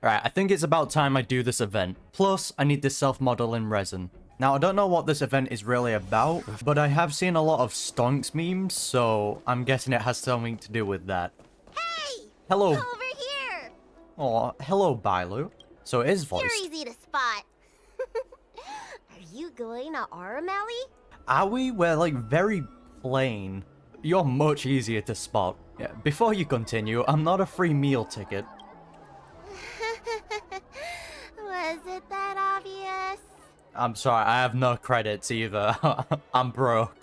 Alright, I think it's about time I do this event. Plus, I need this self-model in resin. Now, I don't know what this event is really about, but I have seen a lot of stonks memes, so I'm guessing it has something to do with that. Hey! Hello. Over here! Oh, hello, Bailu. So it is voiced. You're easy to spot. Are you going to Aurum Alley? Are we? We're like very plain. You're much easier to spot. Yeah, before you continue, I'm not a free meal ticket. Was it that obvious? I'm sorry, I have no credits either. I'm broke.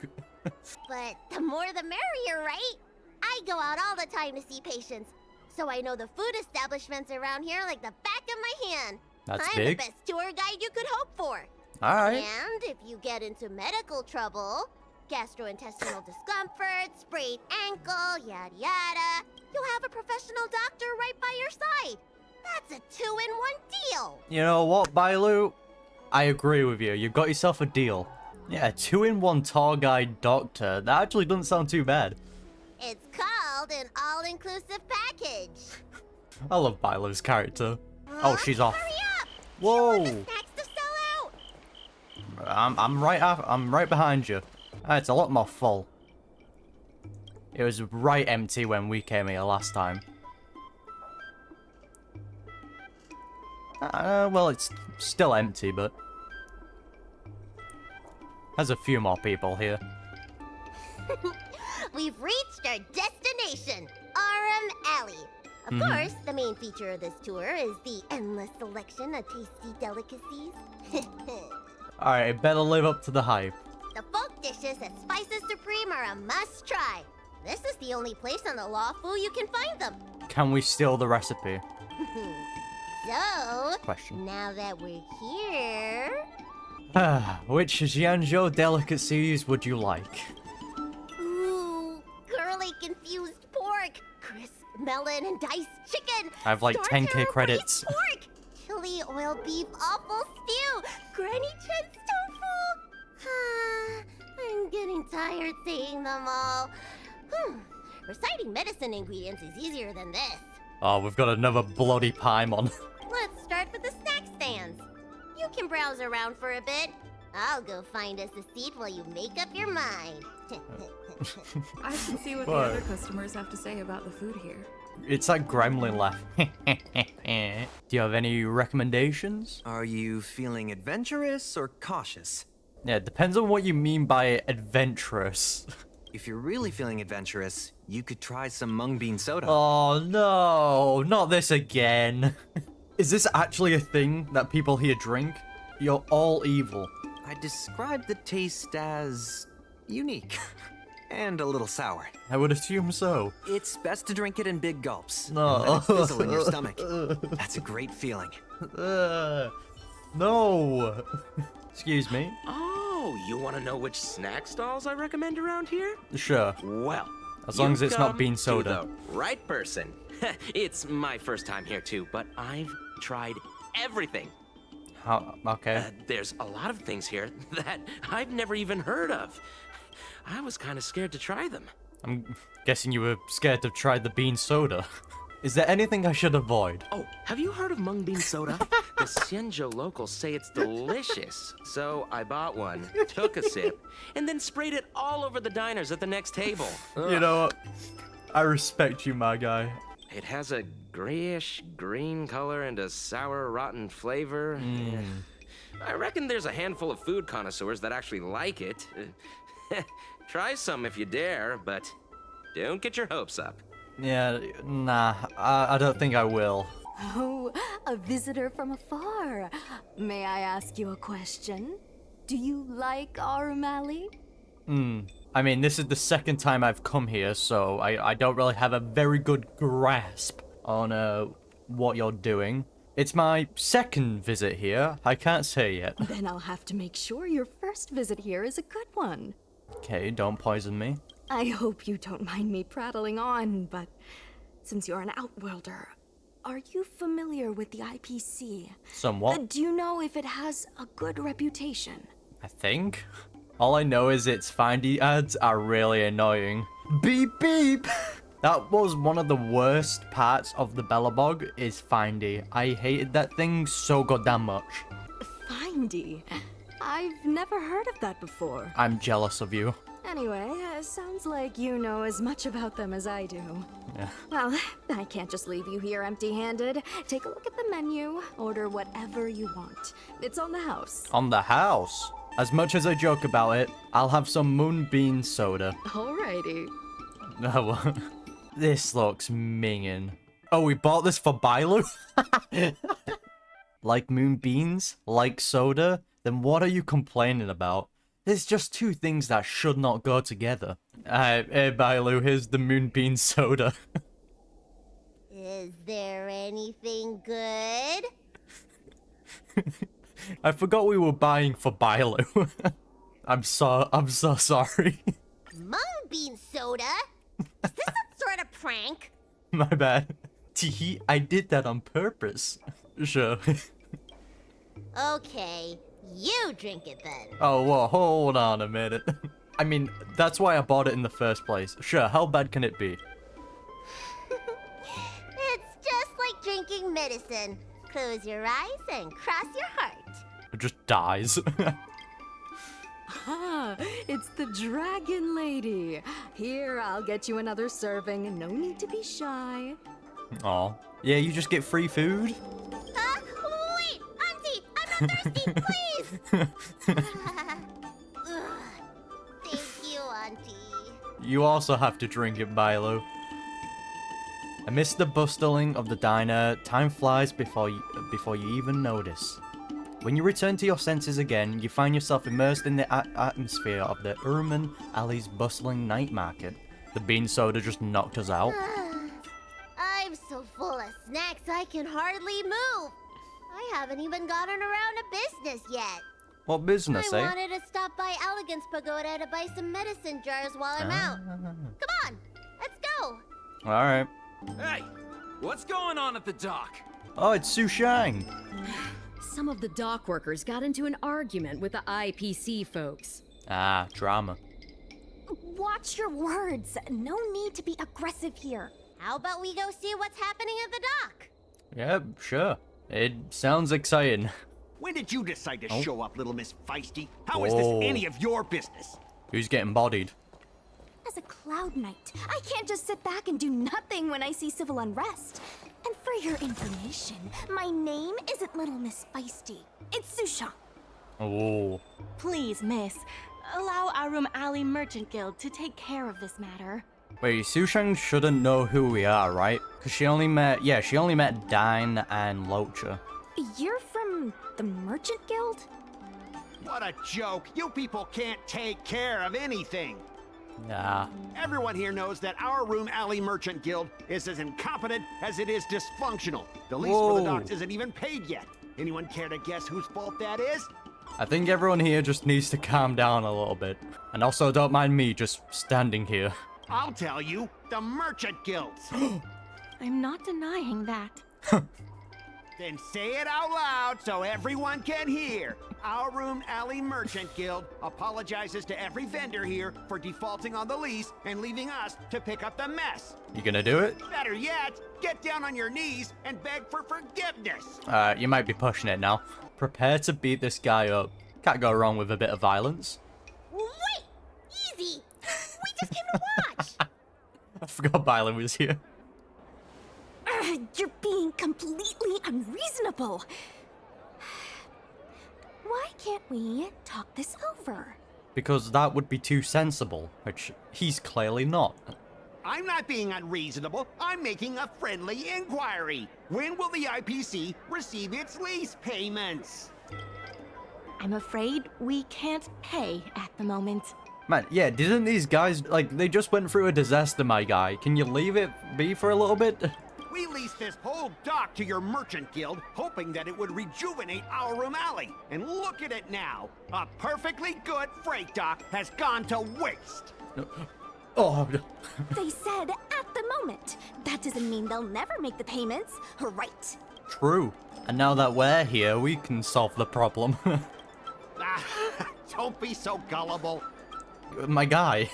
But the more the merrier, right? I go out all the time to see patients, so I know the food establishments around here like the back of my hand. That's I'm big. the best tour guide you could hope for. Alright. And if you get into medical trouble, gastrointestinal discomfort, sprained ankle, yada yada, you'll have a professional doctor right by your side. That's a 2-in-1 deal. You know what, Bailu? I agree with you. You've got yourself a deal. Yeah, 2-in-1 tour guide doctor. That actually doesn't sound too bad. It's called an all-inclusive package. I love Bailu's character. Oh, she's off. Hurry up! Whoa! You want the snacks to sell out? I'm right behind you. It's a lot more full. It was right empty when we came here last time. Well, it's still empty, but there's a few more people here. We've reached our destination, Aurum Alley. Of course, the main feature of this tour is the endless selection of tasty delicacies. Alright, it better live up to the hype. The folk dishes at Spices Supreme are a must-try. This is the only place on the Lawfu you can find them. Can we steal the recipe? So, Question. now that we're here... Which Jianzhou delicacies would you like? Ooh, curly confused pork, crisp melon and diced chicken. I have like Star 10k Terror credits. braised pork, chili oil beef awful stew, Granny Chen's tofu. I'm getting tired saying them all. Reciting medicine ingredients is easier than this. Oh, we've got another bloody Paimon. Let's start with the snack stands. You can browse around for a bit. I'll go find us a seat while you make up your mind. I can see what the What? other customers have to say about the food here. It's that gremlin laugh. Do you have any recommendations? Are you feeling adventurous or cautious? Yeah, it depends on what you mean by adventurous. If you're really feeling adventurous, you could try some mung bean soda. Oh no, not this again. Is this actually a thing that people here drink? You're all evil. I described the taste as unique and a little sour. I would assume so. It's best to drink it in big gulps. No. And let it fizzle in your stomach. That's a great feeling. No. Excuse me. Oh, you want to know which snack stalls I recommend around here? Sure. Well, As long as it's not come bean to soda. the right person. It's my first time here too, but I've tried everything. How? Okay. There's a lot of things here that I've never even heard of. I was kind of scared to try them. I'm guessing you were scared to try the bean soda. Is there anything I should avoid? Oh, have you heard of mung bean soda? The Xianzhou locals say it's delicious. So I bought one, took a sip, and then sprayed it all over the diners at the next table. You know what? I respect you, my guy. It has a grayish green color and a sour, rotten flavor. I reckon there's a handful of food connoisseurs that actually like it. Try some if you dare, but don't get your hopes up. Yeah, nah, I don't think I will. Oh, a visitor from afar. May I ask you a question? Do you like Aurum Alley? I mean, this is the second time I've come here, so I don't really have a very good grasp on what you're doing. It's my second visit here. I can't say yet. Then I'll have to make sure your first visit here is a good one. Okay, don't poison me. I hope you don't mind me prattling on, but since you're an outworlder, are you familiar with the IPC? Somewhat, Do you know if it has a good reputation? I think. All I know is its findy ads are really annoying. Beep beep! That was one of the worst parts of the Bellabog, is Findy. I hated that thing so goddamn much. Findy. I've never heard of that before. I'm jealous of you. Anyway, sounds like you know as much about them as I do. Yeah. Well, I can't just leave you here empty-handed. Take a look at the menu, order whatever you want. It's on the house. On the house? As much as I joke about it, I'll have some moonbean soda. Alrighty. Oh, this looks minging. Oh, we bought this for Bailu? Like moonbeans? Like soda? Then what are you complaining about? There's just two things that should not go together. Hey, Bailu, here's the moonbean soda. Is there anything good? I forgot we were buying for Bailu. I'm so sorry. Moonbean soda? Is this some sort of prank? My bad. Teehee, I did that on purpose. Sure. Okay, you drink it then. Oh, whoa, hold on a minute. I mean, that's why I bought it in the first place. Sure, how bad can it be? It's just like drinking medicine. Close your eyes and cross your heart. It just dies. Ah, it's the Dragon Lady. Here, I'll get you another serving. No need to be shy. Aw. Yeah, you just get free food? Huh? Wait! Auntie! I'm not thirsty! Please! Ugh. Thank you, Auntie. You also have to drink it, Bailu. Amidst the bustling of the diner, time flies before you even notice. When you return to your senses again, you find yourself immersed in the atmosphere of the Aurum Alley's bustling night market. The bean soda just knocked us out. I'm so full of snacks I can hardly move. I haven't even gotten around to business yet. What business, I eh? wanted to stop by Elegance Pagoda to buy some medicine jars while I'm out. Come on, let's go. Alright. Hey, what's going on at the dock? Oh, it's Sushang. Some of the dock workers got into an argument with the IPC folks. Ah, drama. Watch your words. No need to be aggressive here. How about we go see what's happening at the dock? Yeah, sure. It sounds exciting. When did you decide to Oh. show up, little Miss Feisty? How is this Oh. any of your business? Who's getting bodied? As a Cloud Knight, I can't just sit back and do nothing when I see civil unrest. And for your information, my name isn't Little Miss Feisty. It's Sushang. Oh. Please, miss, allow Aurum Alley Merchant Guild to take care of this matter. Wait, Sushang shouldn't know who we are, right? Because she only met Dine and Locha. You're from the Merchant Guild? What a joke. You people can't take care of anything. Yeah. Everyone here knows that our Aurum Alley Merchant Guild is as incompetent as it is dysfunctional. The lease for the Whoa. docks isn't even paid yet. Anyone care to guess whose fault that is? I think everyone here just needs to calm down a little bit. And also, don't mind me just standing here. I'll tell you, the Merchant Guilds. I'm not denying that. Then say it out loud so everyone can hear. Our Aurum Alley Merchant Guild apologizes to every vendor here for defaulting on the lease and leaving us to pick up the mess. You gonna do it? Better yet, get down on your knees and beg for forgiveness. You might be pushing it now. Prepare to beat this guy up. Can't go wrong with a bit of violence. Wait! Easy! We just came to watch! I forgot Bailu was here. You're being completely unreasonable. Why can't we talk this over? Because that would be too sensible, which he's clearly not. I'm not being unreasonable. I'm making a friendly inquiry. When will the IPC receive its lease payments? I'm afraid we can't pay at the moment. Man, yeah, didn't these guys, like, they just went through a disaster, my guy. Can you leave it be for a little bit? We leased this whole dock to your merchant guild, hoping that it would rejuvenate our Aurum Alley. And look at it now. A perfectly good freight dock has gone to waste. Oh, They said at the moment. That doesn't mean they'll never make the payments, right? true. And now that we're here, we can solve the problem. Ah, don't be so gullible. My guy,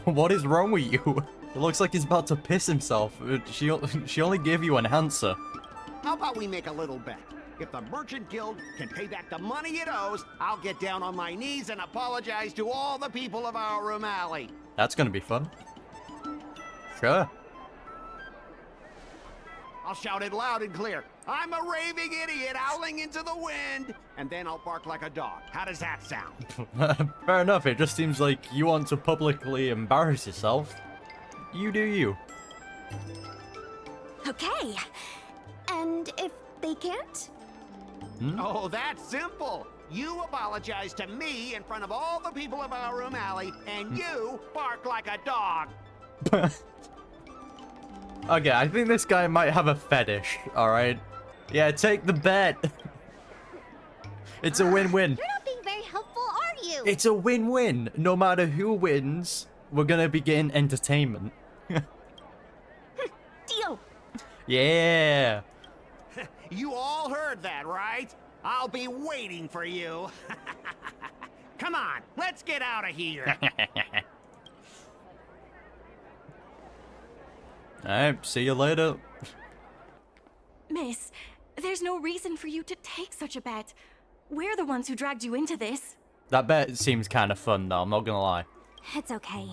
what is wrong with you? It looks like he's about to piss himself. She only gave you an answer. How about we make a little bet? If the Merchant Guild can pay back the money it owes, I'll get down on my knees and apologize to all the people of Aurum Alley. That's gonna be fun. Sure. I'll shout it loud and clear. I'm a raving idiot howling into the wind. And then I'll bark like a dog. How does that sound? Fair enough, it just seems like you want to publicly embarrass yourself. You do you. Okay. And if they can't? Oh, that's simple. You apologize to me in front of all the people of Aurum Alley, and you bark like a dog. Okay, I think this guy might have a fetish, alright? Yeah, take the bet. It's a win-win. You're not being very helpful, are you? It's a win-win. No matter who wins, we're gonna be getting entertainment. Deal. Yeah. You all heard that, right? I'll be waiting for you. Come on, let's get out of here. Alright, see you later. Miss, there's no reason for you to take such a bet. We're the ones who dragged you into this. That bet seems kind of fun though, I'm not gonna lie. It's okay.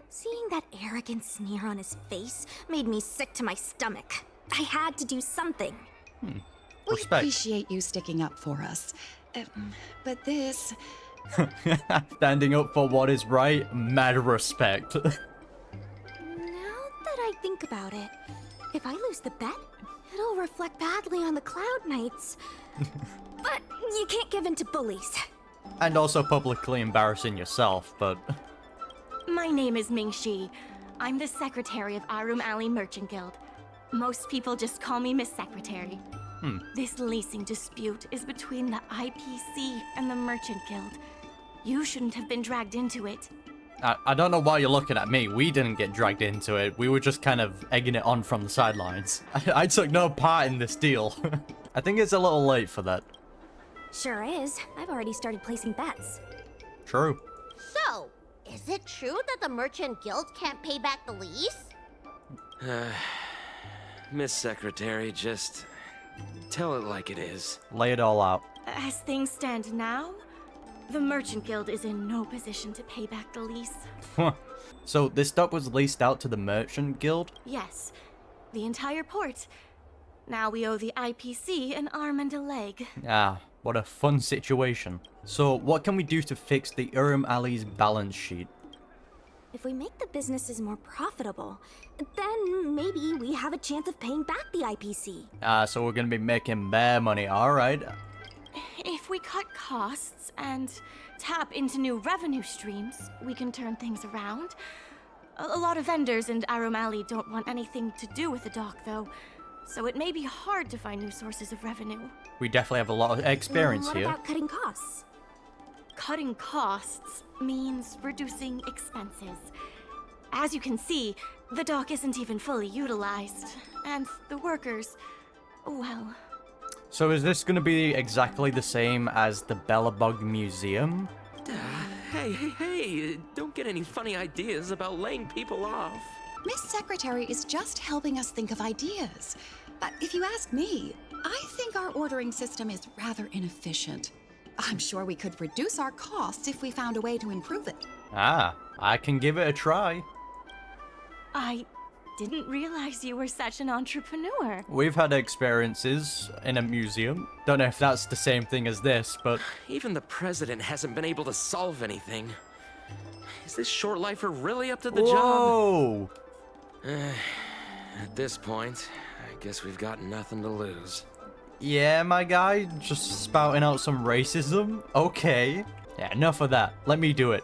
Seeing that arrogant sneer on his face made me sick to my stomach. I had to do something. We Respect. appreciate you sticking up for us. But this... Standing up for what is right, mad respect. Now that I think about it, if I lose the bet, it'll reflect badly on the Cloud Knights. But you can't give in to bullies. And also publicly embarrassing yourself, but... My name is Ming-Shi. I'm the secretary of Aurum Alley Merchant Guild. Most people just call me Miss Secretary. This leasing dispute is between the IPC and the Merchant Guild. You shouldn't have been dragged into it. I don't know why you're looking at me. We didn't get dragged into it. We were just kind of egging it on from the sidelines. I took no part in this deal. I think it's a little late for that. Sure is. I've already started placing bets. True. So, is it true that the Merchant Guild can't pay back the lease? Miss Secretary, just tell it like it is. Lay it all out. As things stand now, the Merchant Guild is in no position to pay back the lease. So this dock was leased out to the Merchant Guild? Yes, the entire port. Now we owe the IPC an arm and a leg. Ah, what a fun situation. So what can we do to fix the Aurum Alley's balance sheet? If we make the businesses more profitable, then maybe we have a chance of paying back the IPC. Ah, so we're gonna be making bare money, alright. If we cut costs and tap into new revenue streams, we can turn things around. A lot of vendors in Aurum Alley don't want anything to do with the dock, though, so it may be hard to find new sources of revenue. We definitely have a lot of experience What here. about cutting costs? Cutting costs means reducing expenses. As you can see, the dock isn't even fully utilized, and the workers, well... So is this gonna be exactly the same as the Bellabug Museum? Hey, don't get any funny ideas about laying people off. Miss Secretary is just helping us think of ideas. But if you ask me, I think our ordering system is rather inefficient. I'm sure we could reduce our costs if we found a way to improve it. Ah, I can give it a try. I didn't realize you were such an entrepreneur. We've had experiences in a museum. Don't know if that's the same thing as this, but... Even the president hasn't been able to solve anything. Is this short lifer really up to the Whoa! job? At this point, I guess we've got nothing to lose. Yeah, my guy, just spouting out some racism? Okay. Yeah, enough of that. Let me do it.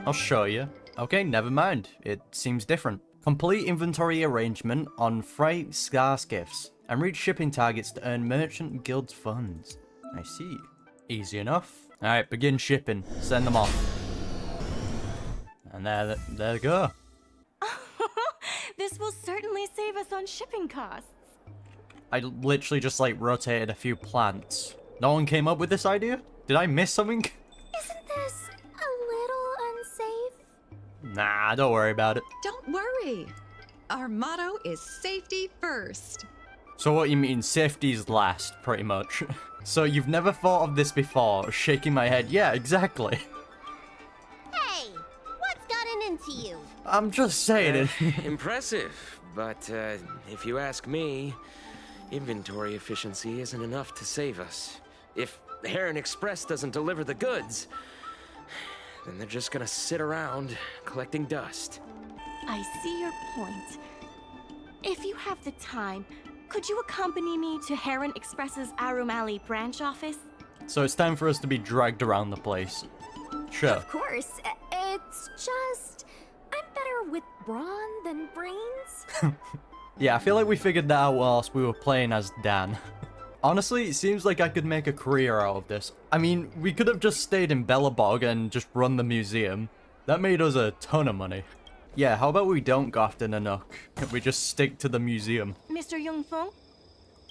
I'll show you. Okay, never mind. It seems different. Complete inventory arrangement on freight scarce gifts and reach shipping targets to earn Merchant Guild funds. I see. Easy enough. Alright, begin shipping. Send them off. And there they go. This will certainly save us on shipping costs. I literally just like rotated a few plants. No one came up with this idea? Did I miss something? Isn't this a little unsafe? Nah, don't worry about it. Don't worry. Our motto is safety first. So what you mean, safety's last, pretty much. So you've never thought of this before? Shaking my head, yeah, exactly. Hey, what's gotten into you? I'm just saying it. Impressive, but if you ask me, inventory efficiency isn't enough to save us. If Heron Express doesn't deliver the goods, then they're just gonna sit around collecting dust. I see your point. If you have the time, could you accompany me to Heron Express's Aurum Alley branch office? So it's time for us to be dragged around the place. Sure. Of course. It's just... I'm better with brawn than brains. Yeah, I feel like we figured that out whilst we were playing as Dan. Honestly, it seems like I could make a career out of this. I mean, we could have just stayed in Bellabog and just run the museum. That made us a ton of money. Yeah, how about we don't go after Nanook? We just stick to the museum. Mr. Yukong?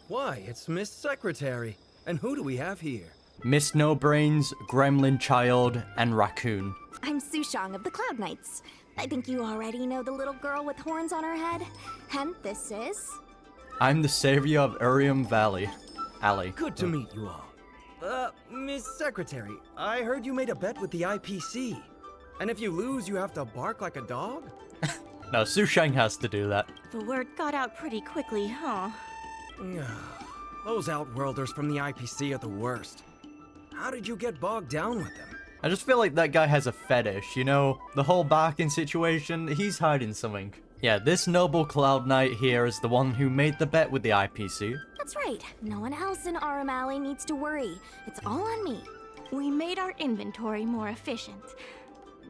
Why, it's Miss Secretary. And who do we have here? Miss No Brains, Gremlin Child, and Raccoon. I'm Sushang of the Cloud Knights. I think you already know the little girl with horns on her head. And this is... I'm the savior of Aurum Valley. Alley. Good to meet you all. Miss Secretary, I heard you made a bet with the IPC. And if you lose, you have to bark like a dog? No, Sushang has to do that. The word got out pretty quickly, huh? Those Outworlders from the IPC are the worst. How did you get bogged down with them? I just feel like that guy has a fetish, you know? The whole barking situation, he's hiding something. Yeah, this noble Cloud Knight here is the one who made the bet with the IPC. That's right. No one else in Aurum Alley needs to worry. It's all on me. We made our inventory more efficient.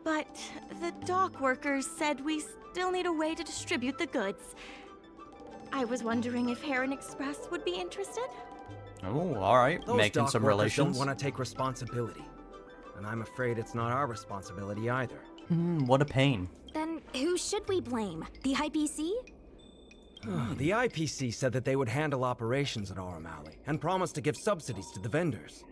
But the dock workers said we still need a way to distribute the goods. I was wondering if Heron Express would be interested? Oh, alright. Those Making dock some workers relations. don't want to take responsibility. And I'm afraid it's not our responsibility either. What a pain. Then who should we blame? The IPC? The IPC said that they would handle operations at Aurum Alley and promised to give subsidies to the vendors.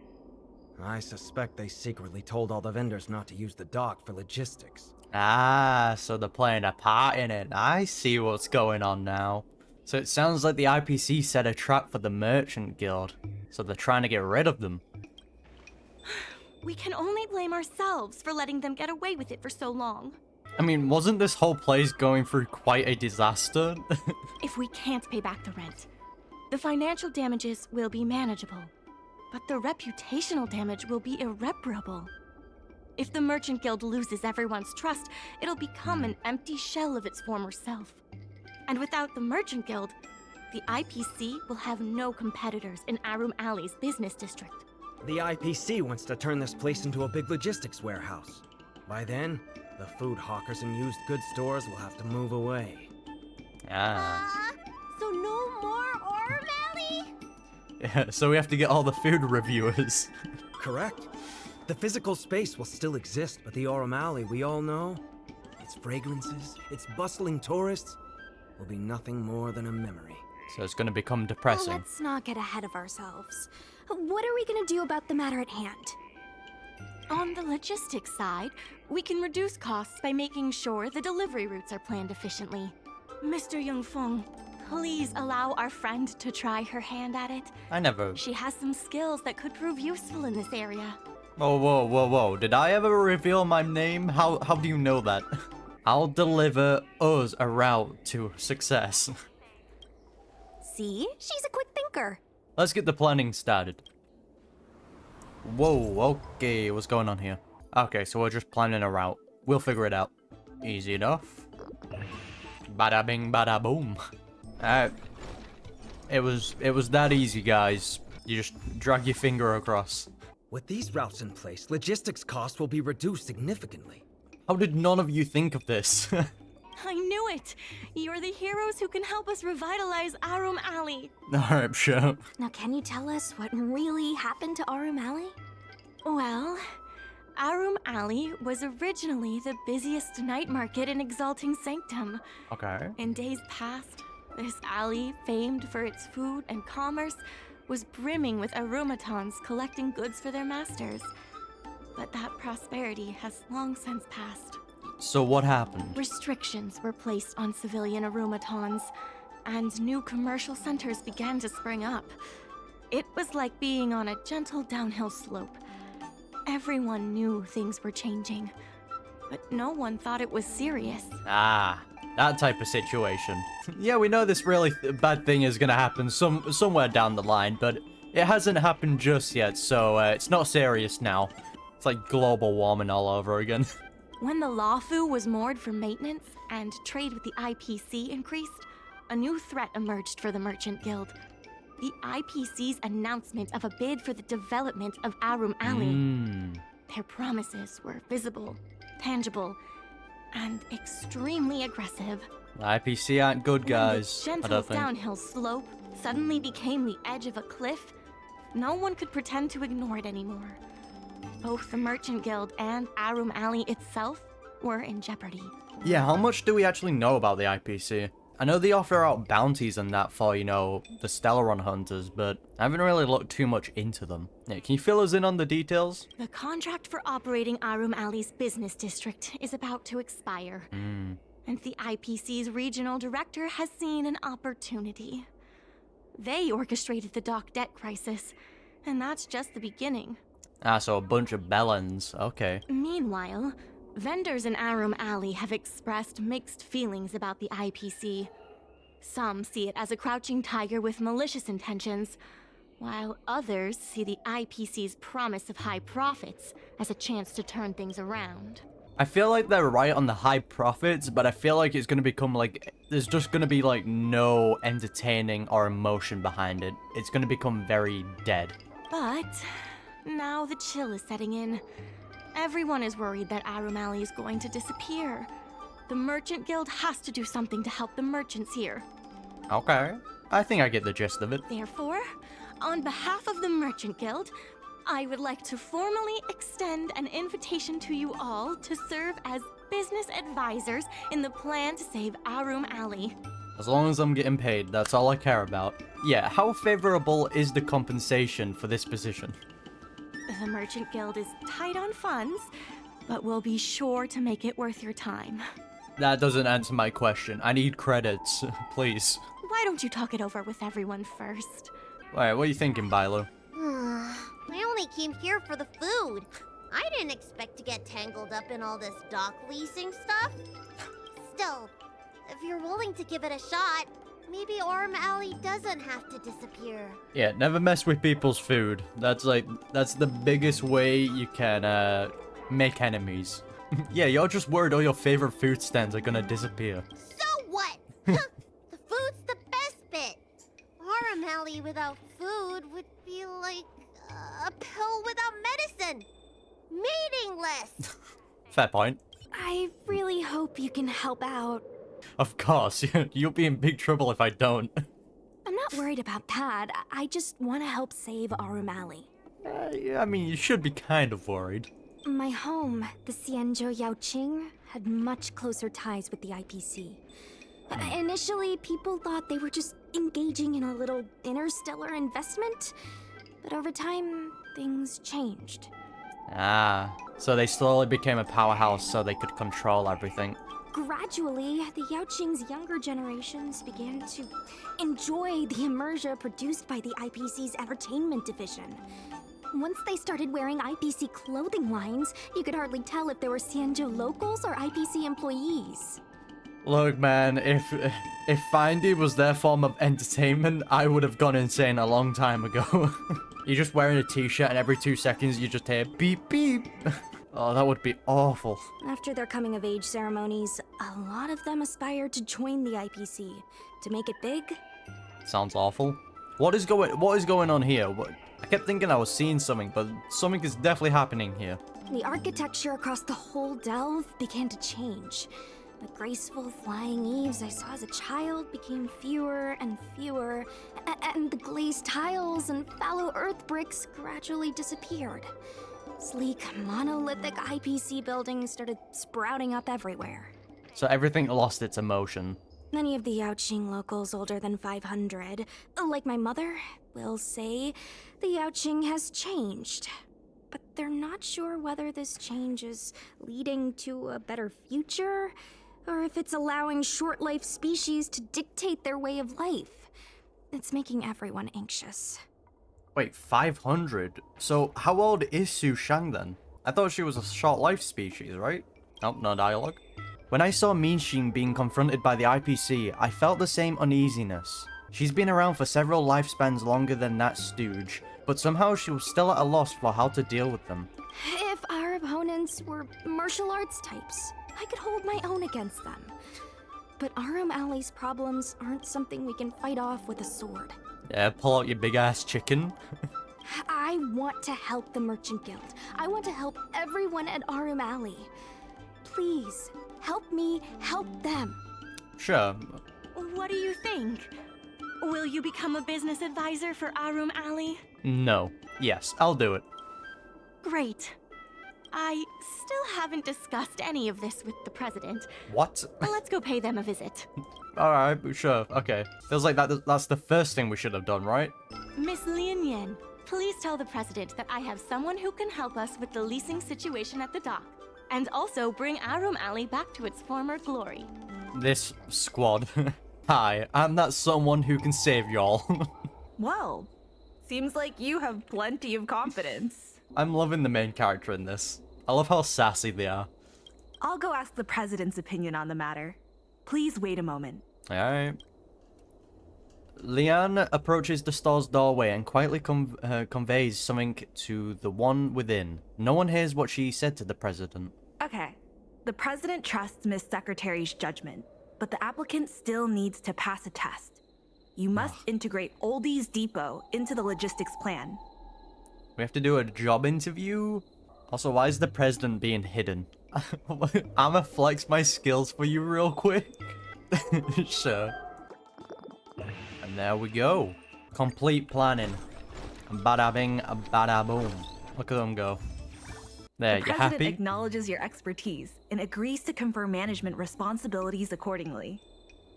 I suspect they secretly told all the vendors not to use the dock for logistics. Ah, so they're playing a part in it. I see what's going on now. So it sounds like the IPC set a trap for the Merchant Guild. So they're trying to get rid of them. We can only blame ourselves for letting them get away with it for so long. I mean, wasn't this whole place going through quite a disaster? If we can't pay back the rent, the financial damages will be manageable. But the reputational damage will be irreparable. If the Merchant Guild loses everyone's trust, it'll become an empty shell of its former self. And without the Merchant Guild, the IPC will have no competitors in Aurum Alley's business district. The IPC wants to turn this place into a big logistics warehouse. By then, the food hawkers and used goods stores will have to move away. So no more Aurum Alley? Yeah, so we have to get all the food reviewers. Correct. The physical space will still exist, but the Aurum Alley we all know, its fragrances, its bustling tourists, will be nothing more than a memory. So it's gonna become depressing. Let's not get ahead of ourselves. What are we gonna do about the matter at hand? On the logistics side, we can reduce costs by making sure the delivery routes are planned efficiently. Mr. Yukong, please allow our friend to try her hand at it. I never... She has some skills that could prove useful in this area. Whoa. Did I ever reveal my name? How do you know that? I'll deliver us a route to success. See? She's a quick thinker. Let's get the planning started. Whoa, okay, what's going on here? Okay, so we're just planning a route. We'll figure it out. Easy enough. Bada bing, bada boom. It was that easy, guys. You just drag your finger across. With these routes in place, logistics costs will be reduced significantly. How did none of you think of this? I knew it! You're the heroes who can help us revitalize Aurum Alley. Alright, sure. Now, can you tell us what really happened to Aurum Alley? Well, Aurum Alley was originally the busiest night market in Exalting Sanctum. Okay. In days past, this alley, famed for its food and commerce, was brimming with aromatons collecting goods for their masters. But that prosperity has long since passed. So what happened? Restrictions were placed on civilian Arumatons, and new commercial centers began to spring up. It was like being on a gentle downhill slope. Everyone knew things were changing, but no one thought it was serious. Ah, that type of situation. Yeah, we know this really bad thing is gonna happen somewhere down the line, but it hasn't happened just yet, so it's not serious now. It's like global warming all over again. When the Lawfu was moored for maintenance and trade with the IPC increased, a new threat emerged for the Merchant Guild. The IPC's announcement of a bid for the development of Aurum Alley. Their promises were visible, tangible, and extremely aggressive. The IPC aren't good, guys. When the I gentle don't think. downhill slope suddenly became the edge of a cliff, no one could pretend to ignore it anymore. Both the Merchant Guild and Aurum Alley itself were in jeopardy. Yeah, how much do we actually know about the IPC? I know they offer out bounties and that for, you know, the Stellaron hunters, but I haven't really looked too much into them. Yeah, can you fill us in on the details? The contract for operating Aurum Alley's business district is about to expire. And the IPC's regional director has seen an opportunity. They orchestrated the dock debt crisis, and that's just the beginning. Ah, so a bunch of bellends. Okay. Meanwhile, vendors in Aurum Alley have expressed mixed feelings about the IPC. Some see it as a crouching tiger with malicious intentions, while others see the IPC's promise of high profits as a chance to turn things around. I feel like they're right on the high profits, but I feel like it's gonna become like, there's just gonna be like no entertaining or emotion behind it. It's gonna become very dead. But now the chill is setting in. Everyone is worried that Aurum Alley is going to disappear. The Merchant Guild has to do something to help the merchants here. Okay. I think I get the gist of it. Therefore, on behalf of the Merchant Guild, I would like to formally extend an invitation to you all to serve as business advisors in the plan to save Aurum Alley. As long as I'm getting paid, that's all I care about. Yeah, how favorable is the compensation for this position? The Merchant Guild is tight on funds, but we'll be sure to make it worth your time. That doesn't answer my question. I need credits, please. Why don't you talk it over with everyone first? Alright, what are you thinking, Bailu? I only came here for the food. I didn't expect to get tangled up in all this dock leasing stuff. Still, if you're willing to give it a shot, maybe Aurum Alley doesn't have to disappear. Yeah, never mess with people's food. That's the biggest way you can, make enemies. Yeah, you're just worried all your favorite food stands are gonna disappear. So what? The food's the best bit. Aurum Alley without food would be like a pill without medicine. Meaningless. Fair point. I really hope you can help out. Of course, you'll be in big trouble if I don't. I'm not worried about that. I just want to help save Aurum Alley. Yeah, I mean, you should be kind of worried. My home, the Xianzhou Yaoqing, had much closer ties with the IPC. Initially, people thought they were just engaging in a little interstellar investment, but over time, things changed. Ah, so they slowly became a powerhouse so they could control everything. Gradually, the Yaoqing's younger generations began to enjoy the immersion produced by the IPC's entertainment division. Once they started wearing IPC clothing lines, you could hardly tell if they were Xianzhou locals or IPC employees. Look, man, if Findy was their form of entertainment, I would have gone insane a long time ago. You're just wearing a t-shirt and every 2 seconds you just hear beep beep. Oh, that would be awful. After their coming-of-age ceremonies, a lot of them aspired to join the IPC. To make it big. Sounds awful. What is going on here? I kept thinking I was seeing something, but something is definitely happening here. The architecture across the whole delve began to change. The graceful flying eaves I saw as a child became fewer and fewer, and the glazed tiles and fallow earth bricks gradually disappeared. Sleek, monolithic IPC buildings started sprouting up everywhere. So everything lost its emotion. Many of the Yaoqing locals older than 500, like my mother, will say the Yaoqing has changed. But they're not sure whether this change is leading to a better future, or if it's allowing short-life species to dictate their way of life. It's making everyone anxious. Wait, 500? So how old is Sushang then? I thought she was a short-life species, right? Oh, no dialogue. When I saw Mingxi being confronted by the IPC, I felt the same uneasiness. She's been around for several lifespans longer than that stooge, but somehow she was still at a loss for how to deal with them. If our opponents were martial arts types, I could hold my own against them. But Aurum Alley's problems aren't something we can fight off with a sword. Yeah, pull out your big-ass chicken. I want to help the Merchant Guild. I want to help everyone at Aurum Alley. Please, help me help them. Sure. What do you think? Will you become a business advisor for Aurum Alley? No. Yes, I'll do it. Great. I still haven't discussed any of this with the president. What? Let's go pay them a visit. Alright, sure, okay. Feels like that's the first thing we should have done, right? Miss Lien Yen, please tell the president that I have someone who can help us with the leasing situation at the dock. And also bring Aurum Alley back to its former glory. This squad. Hi, I'm that someone who can save y'all. Well, seems like you have plenty of confidence. I'm loving the main character in this. I love how sassy they are. I'll go ask the president's opinion on the matter. Please wait a moment. Alright. Liane approaches the store's doorway and quietly conveys something to the one within. No one hears what she said to the president. Okay. The president trusts Miss Secretary's judgment, but the applicant still needs to pass a test. You must integrate Oldie's Depot into the logistics plan. We have to do a job interview? Also, why is the president being hidden? I'ma flex my skills for you real quick. Sure. And there we go. Complete planning. Bada bing, bada boom. Look at them go. There, The you president happy? acknowledges your expertise and agrees to confer management responsibilities accordingly.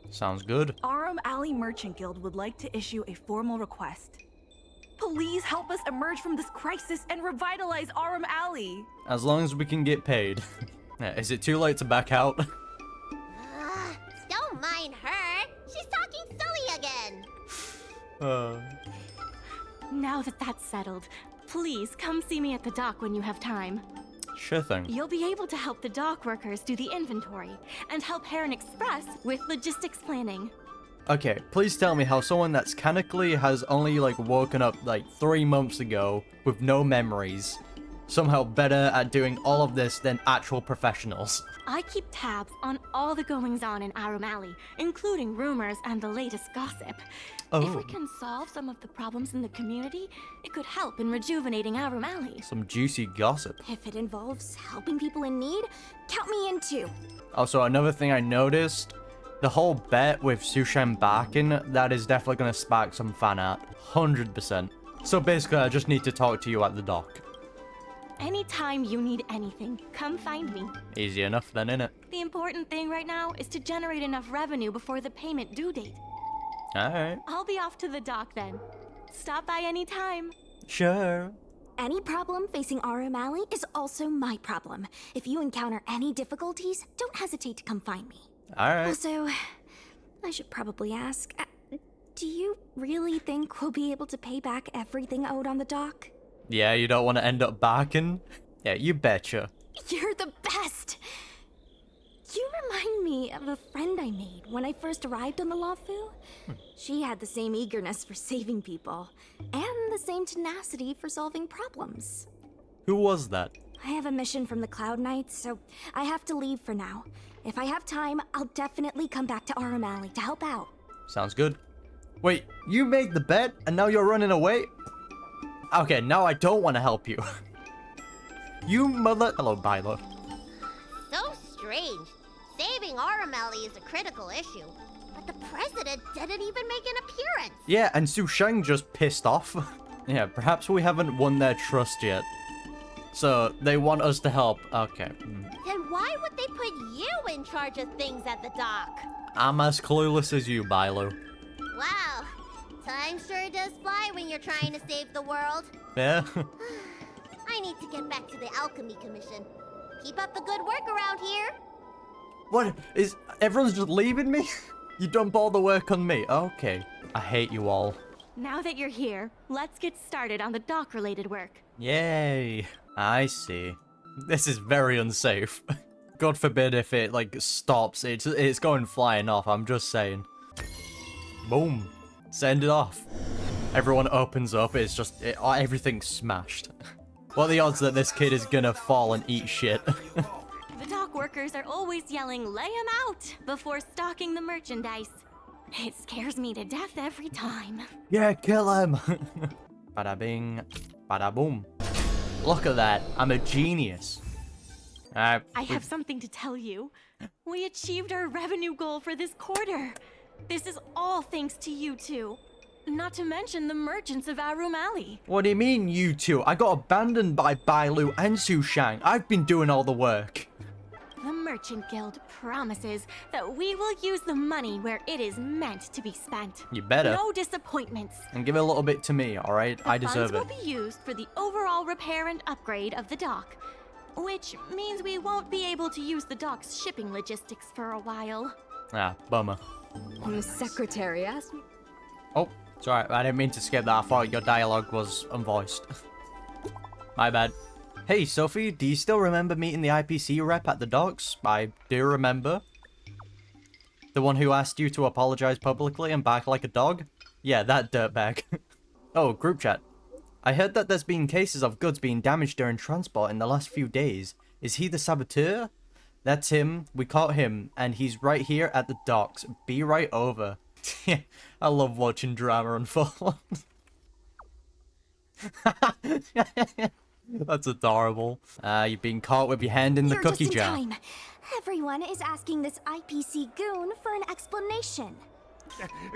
Sounds good. Aurum Alley Merchant Guild would like to issue a formal request. Please help us emerge from this crisis and revitalize Aurum Alley. As long as we can get paid. Yeah, is it too late to back out? Don't mind her. She's talking silly again. Now that that's settled, please come see me at the dock when you have time. Sure thing. You'll be able to help the dock workers do the inventory and help Heron Express with logistics planning. Okay, please tell me how someone that's canonically has only like woken up like 3 months ago with no memories somehow better at doing all of this than actual professionals. I keep tabs on all the goings-on in Aurum Alley, including rumors and the latest gossip. If we can solve some of the problems in the community, it could help in rejuvenating Aurum Alley. Some juicy gossip. If it involves helping people in need, count me in too. Also, another thing I noticed, the whole bet with Sushang barking, that is definitely going to spark some fan art. 100%. So basically, I just need to talk to you at the dock. Anytime you need anything, come find me. Easy enough then, innit? The important thing right now is to generate enough revenue before the payment due date. Alright. I'll be off to the dock then. Stop by anytime. Sure. Any problem facing Aurum Alley is also my problem. If you encounter any difficulties, don't hesitate to come find me. Alright. Also, I should probably ask, do you really think we'll be able to pay back everything owed on the dock? Yeah, you don't want to end up barking? Yeah, you betcha. You're the best! You remind me of a friend I made when I first arrived on the Lafu. She had the same eagerness for saving people, and the same tenacity for solving problems. Who was that? I have a mission from the Cloud Knights, so I have to leave for now. If I have time, I'll definitely come back to Aurum Alley to help out. Sounds good. Wait, you made the bet and now you're running away? Okay, now I don't want to help you. You mother... Hello, Bailu. So strange. Saving Aurum Alley is a critical issue, but the president didn't even make an appearance. Yeah, and Sushang just pissed off. Yeah, perhaps we haven't won their trust yet. So, they want us to help. Okay. Then why would they put you in charge of things at the dock? I'm as clueless as you, Bailu. Wow. Time sure does fly when you're trying to save the world. Yeah? I need to get back to the Alchemy Commission. Keep up the good work around here. What? Is everyone's just leaving me? You dump all the work on me? Okay. I hate you all. Now that you're here, let's get started on the dock-related work. Yay. I see. This is very unsafe. God forbid if it, like, stops. It's going flying off, I'm just saying. Boom. Send it off. Everyone opens up, it's just, everything's smashed. What are the odds that this kid is gonna fall and eat shit? The dock workers are always yelling, "Lay 'em out!" before stocking the merchandise. It scares me to death every time. Yeah, kill him! Bada bing, bada boom. Look at that, I'm a genius. I have something to tell you. We achieved our revenue goal for this quarter. This is all thanks to you two. Not to mention the merchants of Aurum Alley. What do you mean, you two? I got abandoned by Bailu and Sushang. I've been doing all the work. The Merchant Guild promises that we will use the money where it is meant to be spent. You better. No disappointments. And give a little bit to me, alright? I deserve it. The funds will be used for the overall repair and upgrade of the dock. Which means we won't be able to use the dock's shipping logistics for a while. Ah, bummer. Miss Secretary asked me. Oh, it's alright. I didn't mean to skip that. I thought your dialogue was unvoiced. My bad. Hey, Sophie, do you still remember meeting the IPC rep at the docks? I do remember. The one who asked you to apologize publicly and bark like a dog? Yeah, that dirtbag. Oh, group chat. I heard that there's been cases of goods being damaged during transport in the last few days. Is he the saboteur? That's him. We caught him, and he's right here at the docks. Be right over. I love watching drama unfold. That's adorable. You've been caught with your hand in the cookie just in jar. Time. Everyone is asking this IPC goon for an explanation.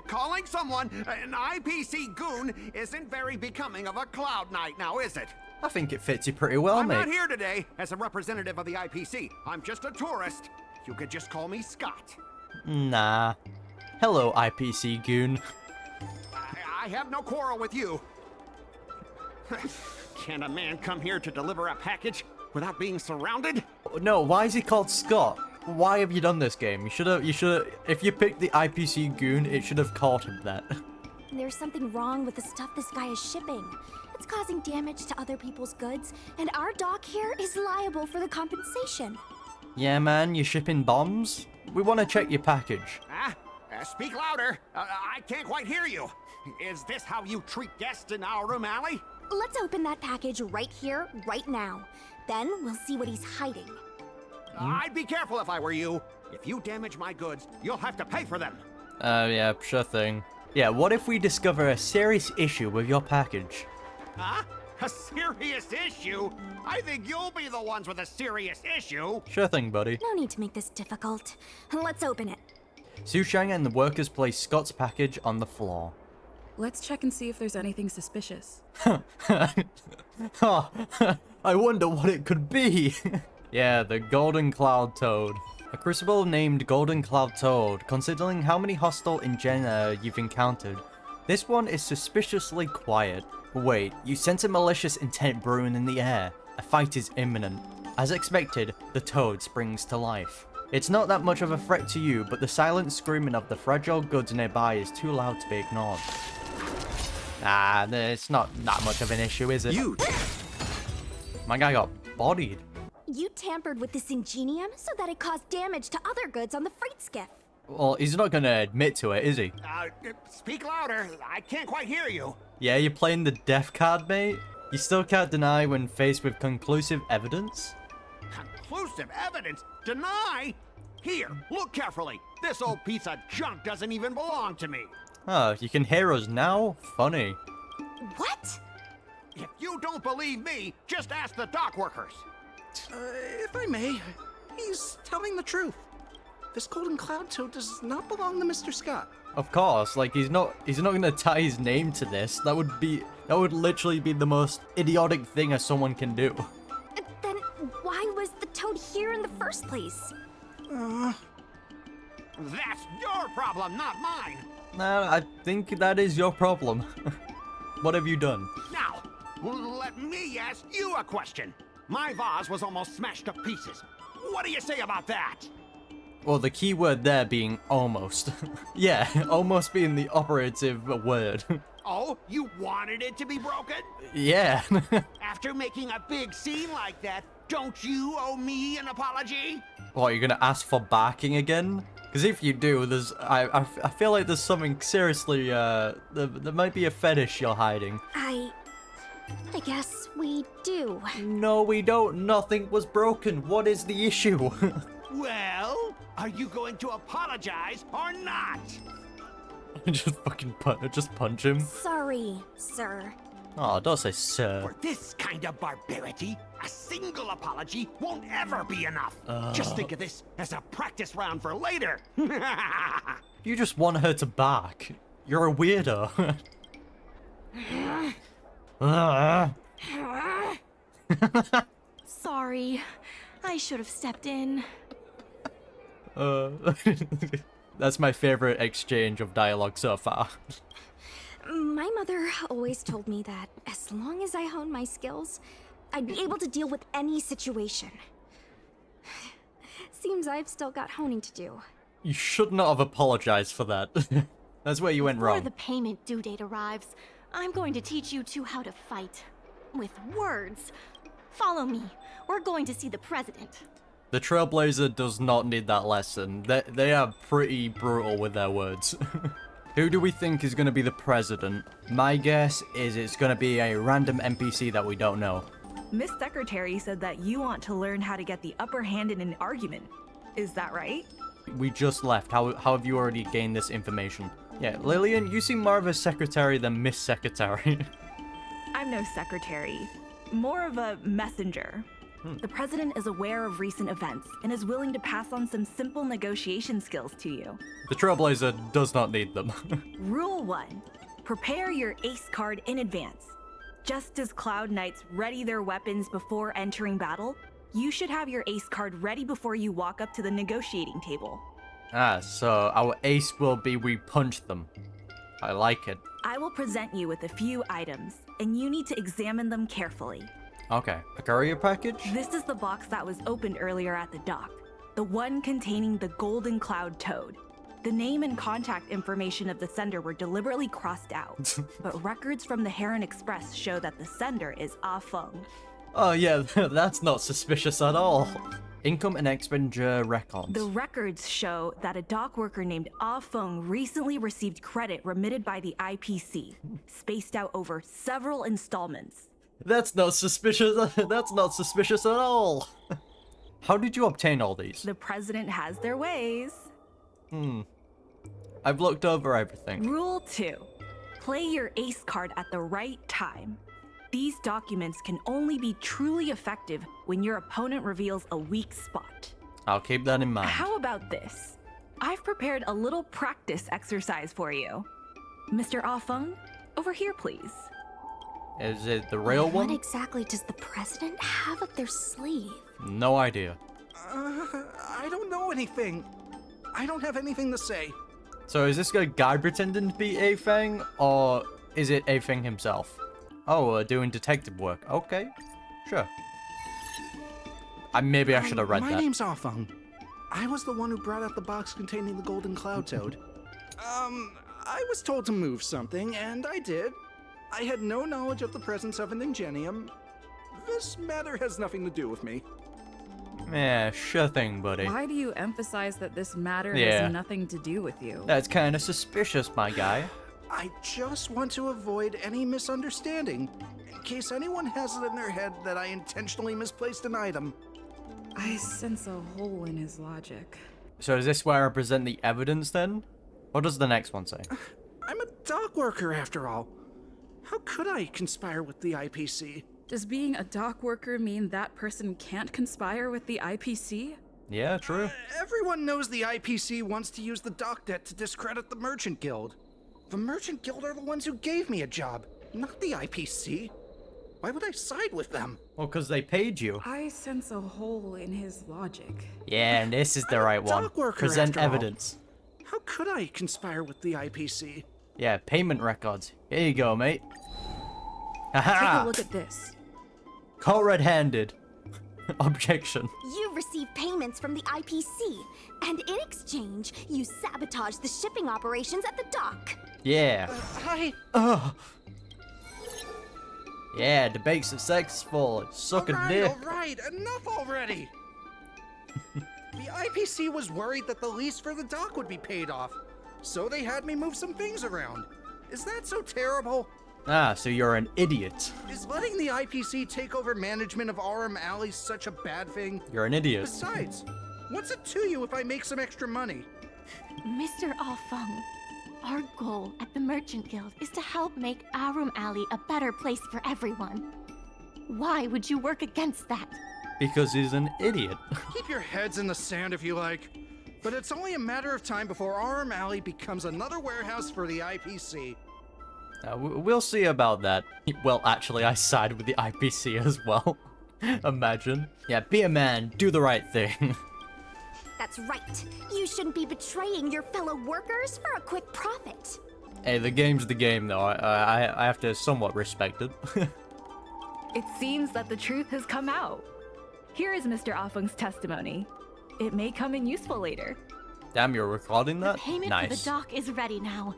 Calling someone an IPC goon isn't very becoming of a Cloud Knight now, is it? I think it fits you pretty well, I'm mate. not here today as a representative of the IPC. I'm just a tourist. You could just call me Skott. Nah. Hello, IPC goon. I have no quarrel with you. Can a man come here to deliver a package without being surrounded? No, why is he called Skott? Why have you done this game? You should have, if you picked the IPC goon, it should have called him that. There's something wrong with the stuff this guy is shipping. It's causing damage to other people's goods, and our dock here is liable for the compensation. Yeah, man, you're shipping bombs? We want to check your package. Speak louder. I can't quite hear you. Is this how you treat guests in Aurum Alley? Let's open that package right here, right now. Then we'll see what he's hiding. I'd be careful if I were you. If you damage my goods, you'll have to pay for them. Yeah, sure thing. Yeah, what if we discover a serious issue with your package? Huh? A serious issue? I think you'll be the ones with a serious issue. Sure thing, buddy. No need to make this difficult. Let's open it. Sushang and the workers place Scott's package on the floor. Let's check and see if there's anything suspicious. Oh, I wonder what it could be. Yeah, the Golden Cloud Toad. A crucible named Golden Cloud Toad. Considering how many hostile Ingenia you've encountered, this one is suspiciously quiet. Wait, you sense a malicious intent brewing in the air. A fight is imminent. As expected, the toad springs to life. It's not that much of a threat to you, but the silent screaming of the fragile goods nearby is too loud to be ignored. Ah, it's not that much of an issue, is it? My guy got bodied. You tampered with this ingenium so that it caused damage to other goods on the freight skiff. Well, he's not gonna admit to it, is he? Speak louder. I can't quite hear you. Yeah, you're playing the deaf card, mate? You still can't deny when faced with conclusive evidence? Conclusive evidence? Deny? Here, look carefully. This old piece of junk doesn't even belong to me. Oh, you can hear us now? Funny. What? If you don't believe me, just ask the dock workers. If I may, he's telling the truth. This Golden Cloud Toad does not belong to Mr. Skott. Of course, like he's not gonna tie his name to this. That would literally be the most idiotic thing as someone can do. Then why was the toad here in the first place? That's your problem, not mine. No, I think that is your problem. What have you done? Now, let me ask you a question. My vase was almost smashed to pieces. What do you say about that? Well, the key word there being almost. Yeah, almost being the operative word. Oh, you wanted it to be broken? Yeah. After making a big scene like that, don't you owe me an apology? What, you're gonna ask for barking again? Because if you do, there's I feel like there's something seriously there might be a fetish you're hiding. I guess we do. No, we don't. Nothing was broken. What is the issue? Well, are you going to apologize or not? Just fucking punch him. Sorry, sir. Oh, don't say sir. For this kind of barbarity, a single apology won't ever be enough. Just think of this as a practice round for later. You just want her to bark. You're a weirdo. Sorry. I should have stepped in. That's my favorite exchange of dialogue so far. My mother always told me that as long as I honed my skills, I'd be able to deal with any situation. Seems I've still got honing to do. You should not have apologized for that. That's where you went Before wrong. the payment due date arrives, I'm going to teach you two how to fight. With words. Follow me. We're going to see the president. The Trailblazer does not need that lesson. They are pretty brutal with their words. Who do we think is going to be the president? My guess is it's going to be a random NPC that we don't know. Miss Secretary said that you want to learn how to get the upper hand in an argument. Is that right? We just left. How have you already gained this information? Yeah, Lillian, you seem more of a secretary than Miss Secretary. I'm no secretary. More of a messenger. The president is aware of recent events and is willing to pass on some simple negotiation skills to you. The Trailblazer does not need them. Rule 1. Prepare your ace card in advance. Just as Cloud Knights ready their weapons before entering battle, you should have your ace card ready before you walk up to the negotiating table. Ah, so our ace will be we punch them. I like it. I will present you with a few items, and you need to examine them carefully. Okay, a courier package? This is the box that was opened earlier at the dock. The one containing the Golden Cloud Toad. The name and contact information of the sender were deliberately crossed out, but records from the Heron Express show that the sender is Ah Feng. Oh yeah, that's not suspicious at all. Income and expenditure records. The records show that a dock worker named Ah Feng recently received credit remitted by the IPC, spaced out over several installments. That's not suspicious. That's not suspicious at all. How did you obtain all these? The president has their ways. I've looked over everything. Rule 2. Play your ace card at the right time. These documents can only be truly effective when your opponent reveals a weak spot. I'll keep that in mind. How about this? I've prepared a little practice exercise for you. Mr. Ah Feng, over here please. Is it the real one? What exactly does the president have up their sleeve? No idea. I don't know anything. I don't have anything to say. So is this guy pretending to be A Feng, or is it A Feng himself? Oh, doing detective work. Okay, sure. Maybe I should have read that. My name's Ah Feng. I was the one who brought out the box containing the Golden Cloud Toad. I was told to move something, and I did. I had no knowledge of the presence of an ingenium. This matter has nothing to do with me. Yeah, sure thing, buddy. Why do you emphasize that this matter Yeah. has nothing to do with you? That's kind of suspicious, my guy. I just want to avoid any misunderstanding, in case anyone has it in their head that I intentionally misplaced an item. I sense a hole in his logic. So is this where I present the evidence then? What does the next one say? I'm a dock worker after all. How could I conspire with the IPC? Does being a dock worker mean that person can't conspire with the IPC? Yeah, true. Everyone knows the IPC wants to use the dock debt to discredit the Merchant Guild. The Merchant Guild are the ones who gave me a job, not the IPC. Why would I side with them? Well, because they paid you. I sense a hole in his logic. Yeah, and this is the right one. Dock worker Present after all. evidence. How could I conspire with the IPC? Yeah, payment records. Here you go, mate. Take a Aha! look at this. Caught red-handed. Objection. You receive payments from the IPC, and in exchange, you sabotage the shipping operations at the dock. Yeah. Hi. Yeah, debate successful. Suck a dick. Alright, enough already! The IPC was worried that the lease for the dock would be paid off, so they had me move some things around. Is that so terrible? Ah, so you're an idiot. Is letting the IPC take over management of Aurum Alley such a bad thing? You're an idiot. Besides, what's it to you if I make some extra money? Mr. Ah Feng, our goal at the Merchant Guild is to help make Aurum Alley a better place for everyone. Why would you work against that? Because he's an idiot. Keep your heads in the sand if you like. But it's only a matter of time before Aurum Alley becomes another warehouse for the IPC. We'll see about that. Well, actually, I side with the IPC as well. Imagine. Yeah, be a man, do the right thing. That's right. You shouldn't be betraying your fellow workers for a quick profit. Hey, the game's the game, though. I have to somewhat respect it. It seems that the truth has come out. Here is Mr. Ah Feng's testimony. It may come in useful later. Damn, you're recording that? The payment Nice. for the dock is ready now.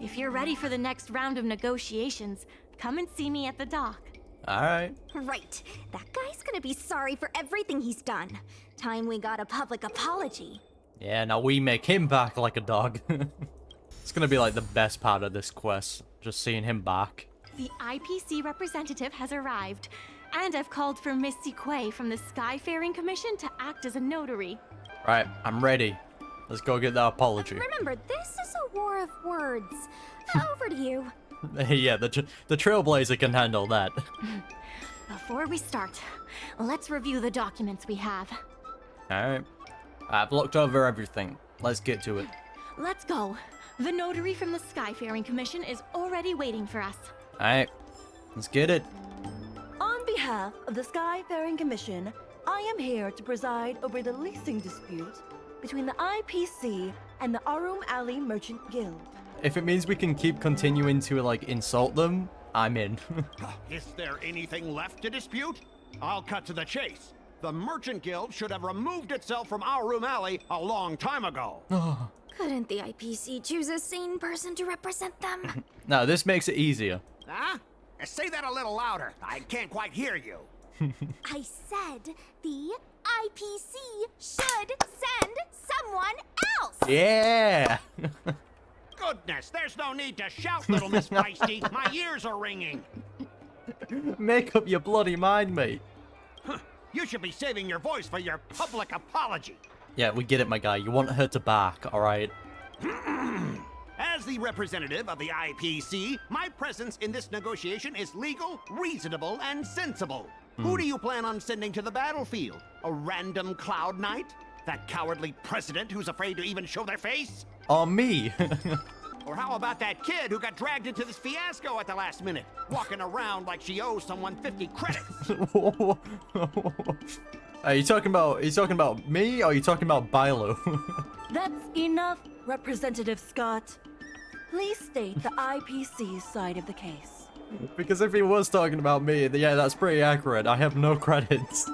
If you're ready for the next round of negotiations, come and see me at the dock. Alright. Right. That guy's gonna be sorry for everything he's done. Time we got a public apology. Yeah, now we make him back like a dog. It's gonna be like the best part of this quest. Just seeing him back. The IPC representative has arrived, and I've called for Miss Quay from the Skyfaring Commission to act as a notary. Right, I'm ready. Let's go get that apology. Remember, this is a war of words. Over to you. Yeah, the Trailblazer can handle that. Before we start, let's review the documents we have. Alright. I've looked over everything. Let's get to it. Let's go. The notary from the Skyfaring Commission is already waiting for us. Alright. Let's get it. On behalf of the Skyfaring Commission, I am here to preside over the leasing dispute between the IPC and the Aurum Alley Merchant Guild. If it means we can keep continuing to, like, insult them, I'm in. Is there anything left to dispute? I'll cut to the chase. The Merchant Guild should have removed itself from Aurum Alley a long time ago. Couldn't the IPC choose a sane person to represent them? No, this makes it easier. Huh? Say that a little louder. I can't quite hear you. I said the IPC should send someone else! Yeah! Goodness, there's no need to shout, little Miss Feisty. My ears are ringing. Make up your bloody mind, mate. You should be saving your voice for your public apology. Yeah, we get it, my guy. You want her to back, alright? As the representative of the IPC, my presence in this negotiation is legal, reasonable, and sensible. Who do you plan on sending to the battlefield? A random Cloud Knight? That cowardly president who's afraid to even show their face? Or me. Or how about that kid who got dragged into this fiasco at the last minute, walking around like she owes someone 50 credits? Are you talking about me, or are you talking about Bailu? That's enough, Representative Skott. Please state the IPC's side of the case. Because if he was talking about me, yeah, that's pretty accurate. I have no credits.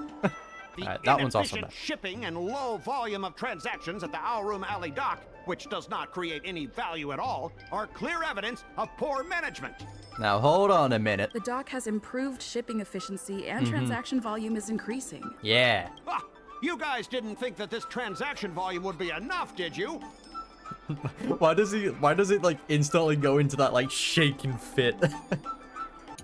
Alright, that one's also bad. Shipping and low volume of transactions at the Aurum Alley dock, which does not create any value at all, are clear evidence of poor management. Now hold on a minute. The dock has improved shipping efficiency and transaction volume is increasing. Yeah. Ah, you guys didn't think that this transaction volume would be enough, did you? Why does it like instantly go into that like shaking fit?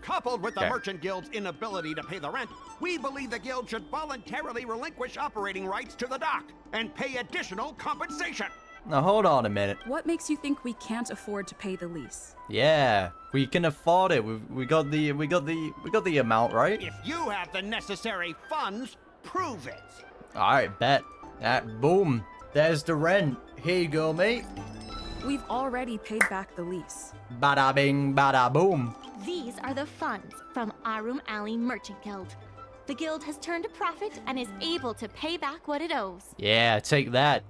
Coupled with the Merchant Guild's inability to pay the rent, we believe the guild should voluntarily relinquish operating rights to the dock and pay additional compensation. Now hold on a minute. What makes you think we can't afford to pay the lease? Yeah, we can afford it. We got the amount, right? If you have the necessary funds, prove it. All right, bet. Boom. There's the rent. Here you go, mate. We've already paid back the lease. Bada bing, bada boom. These are the funds from Aurum Alley Merchant Guild. The guild has turned a profit and is able to pay back what it owes. Yeah, take that.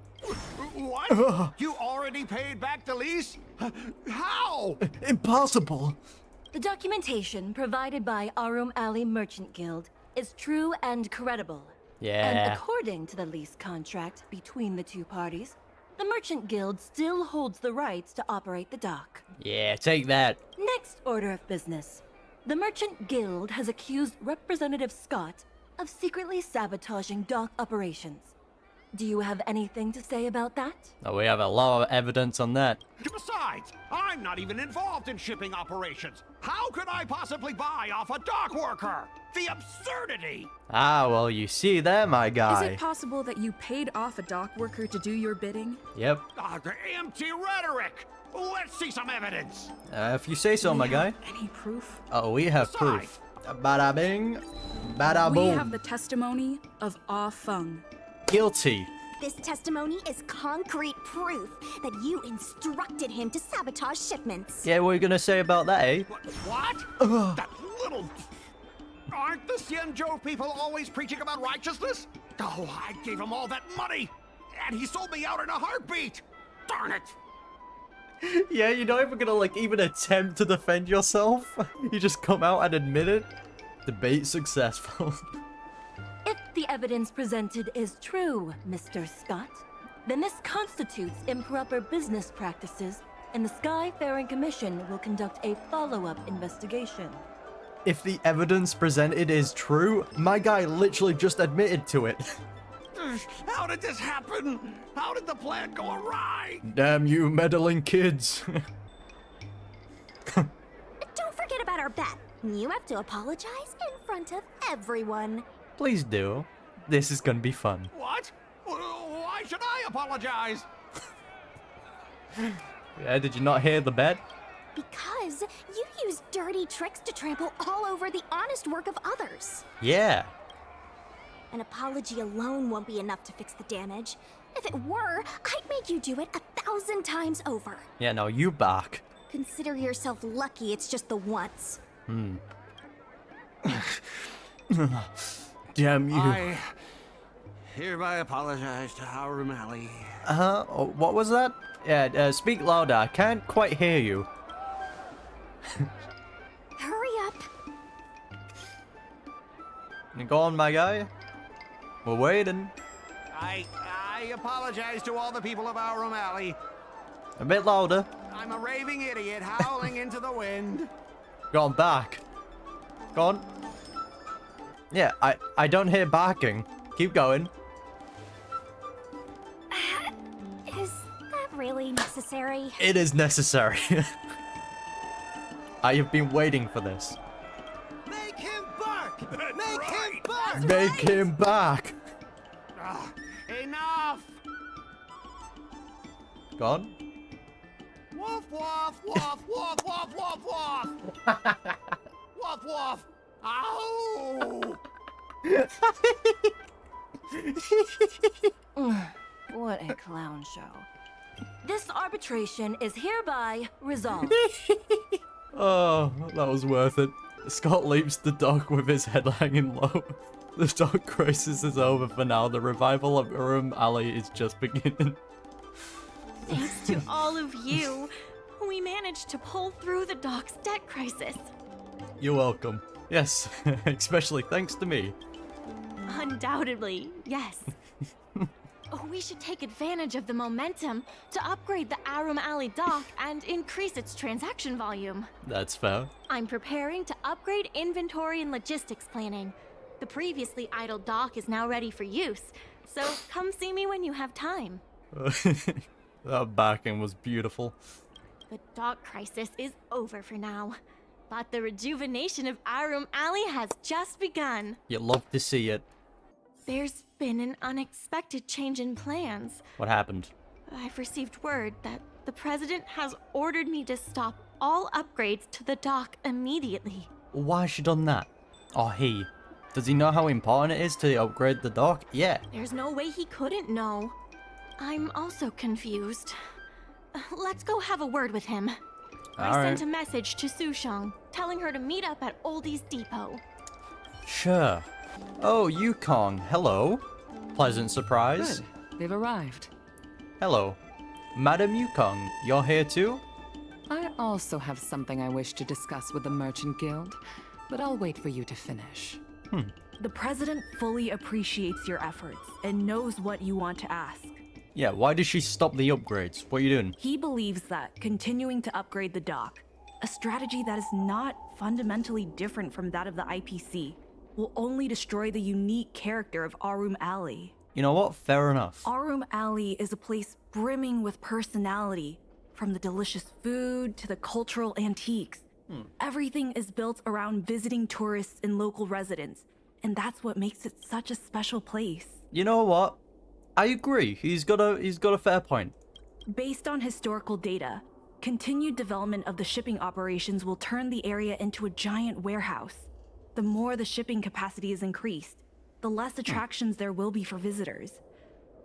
What? You already paid back the lease? How? Impossible. The documentation provided by Aurum Alley Merchant Guild is true and credible. Yeah. And according to the lease contract between the two parties, the Merchant Guild still holds the rights to operate the dock. Yeah, take that. Next order of business. The Merchant Guild has accused Representative Skott of secretly sabotaging dock operations. Do you have anything to say about that? Oh, we have a lot of evidence on that. Besides, I'm not even involved in shipping operations. How could I possibly buy off a dock worker? The absurdity! Ah, well, you see there, my Is guy. it possible that you paid off a dock worker to do your bidding? Yep. The empty rhetoric! Let's see some evidence! If you say so, Do my we guy. have any proof? Oh, we have proof. Bada bing, bada We boom. have the testimony of Ah Feng. Guilty. This testimony is concrete proof that you instructed him to sabotage shipments. Yeah, what are you gonna say about that, eh? What? That little... Aren't the Xianzhou people always preaching about righteousness? Oh, I gave him all that money, and he sold me out in a heartbeat! Darn it! Yeah, you're not even gonna, like, even attempt to defend yourself? You just come out and admit it? Debate successful. If the evidence presented is true, Mr. Skott, then this constitutes improper business practices, and the Skyfaring Commission will conduct a follow-up investigation. If the evidence presented is true, my guy literally just admitted to it. How did this happen? How did the plan go awry? Damn you meddling kids. Don't forget about our bet. You have to apologize in front of everyone. Please do. This is gonna be fun. What? Why should I apologize? Yeah, did you not hear the bet? Because you use dirty tricks to trample all over the honest work of others. Yeah. An apology alone won't be enough to fix the damage. If it were, I'd make you do it 1,000 times over. Yeah, no, you back. Consider yourself lucky it's just the once. Damn you. I hereby apologize to Aurum Alley. Oh, what was that? Yeah, speak louder. I can't quite hear you. Hurry up. Go on, my guy. We're waiting. I apologize to all the people of Aurum Alley. A bit louder. I'm a raving idiot howling into the wind. Go on, back. Go on. Yeah, I don't hear barking. Keep going. Is that really necessary? It is necessary. I have been waiting for this. Make him bark! Make him bark! Make him back. Enough! Go on. Woof, woof, woof, woof, woof, woof, woof! Woof, woof! Ow! What a clown show. This arbitration is hereby resolved. Oh, that was worth it. Skott leaps the dock with his head hanging low. The dock crisis is over for now. The revival of Aurum Alley is just beginning. Thanks to all of you, we managed to pull through the dock's debt crisis. You're welcome. Yes, especially thanks to me. Undoubtedly, yes. We should take advantage of the momentum to upgrade the Aurum Alley dock and increase its transaction volume. That's fair. I'm preparing to upgrade inventory and logistics planning. The previously idle dock is now ready for use, so come see me when you have time. That backing was beautiful. The dock crisis is over for now, but the rejuvenation of Aurum Alley has just begun. You love to see it. There's been an unexpected change in plans. What happened? I've received word that the president has ordered me to stop all upgrades to the dock immediately. Why has she done that? Or he? Does he know how important it is to upgrade the dock? Yeah. There's no way he couldn't know. I'm also confused. Let's go have a word with him. I sent a message to Sushang, telling her to meet up at Oldie's Depot. Sure. Oh, Yukong, hello. Pleasant surprise. Good. They've arrived. Hello. Madam Yukong, you're here too? I also have something I wish to discuss with the Merchant Guild, but I'll wait for you to finish. The president fully appreciates your efforts and knows what you want to ask. Yeah, why did she stop the upgrades? What are you doing? He believes that continuing to upgrade the dock, a strategy that is not fundamentally different from that of the IPC, will only destroy the unique character of Aurum Alley. You know what? Fair enough. Aurum Alley is a place brimming with personality, from the delicious food to the cultural antiques. Everything is built around visiting tourists and local residents, and that's what makes it such a special place. You know what? I agree. He's got a fair point. Based on historical data, continued development of the shipping operations will turn the area into a giant warehouse. The more the shipping capacity is increased, the less attractions there will be for visitors.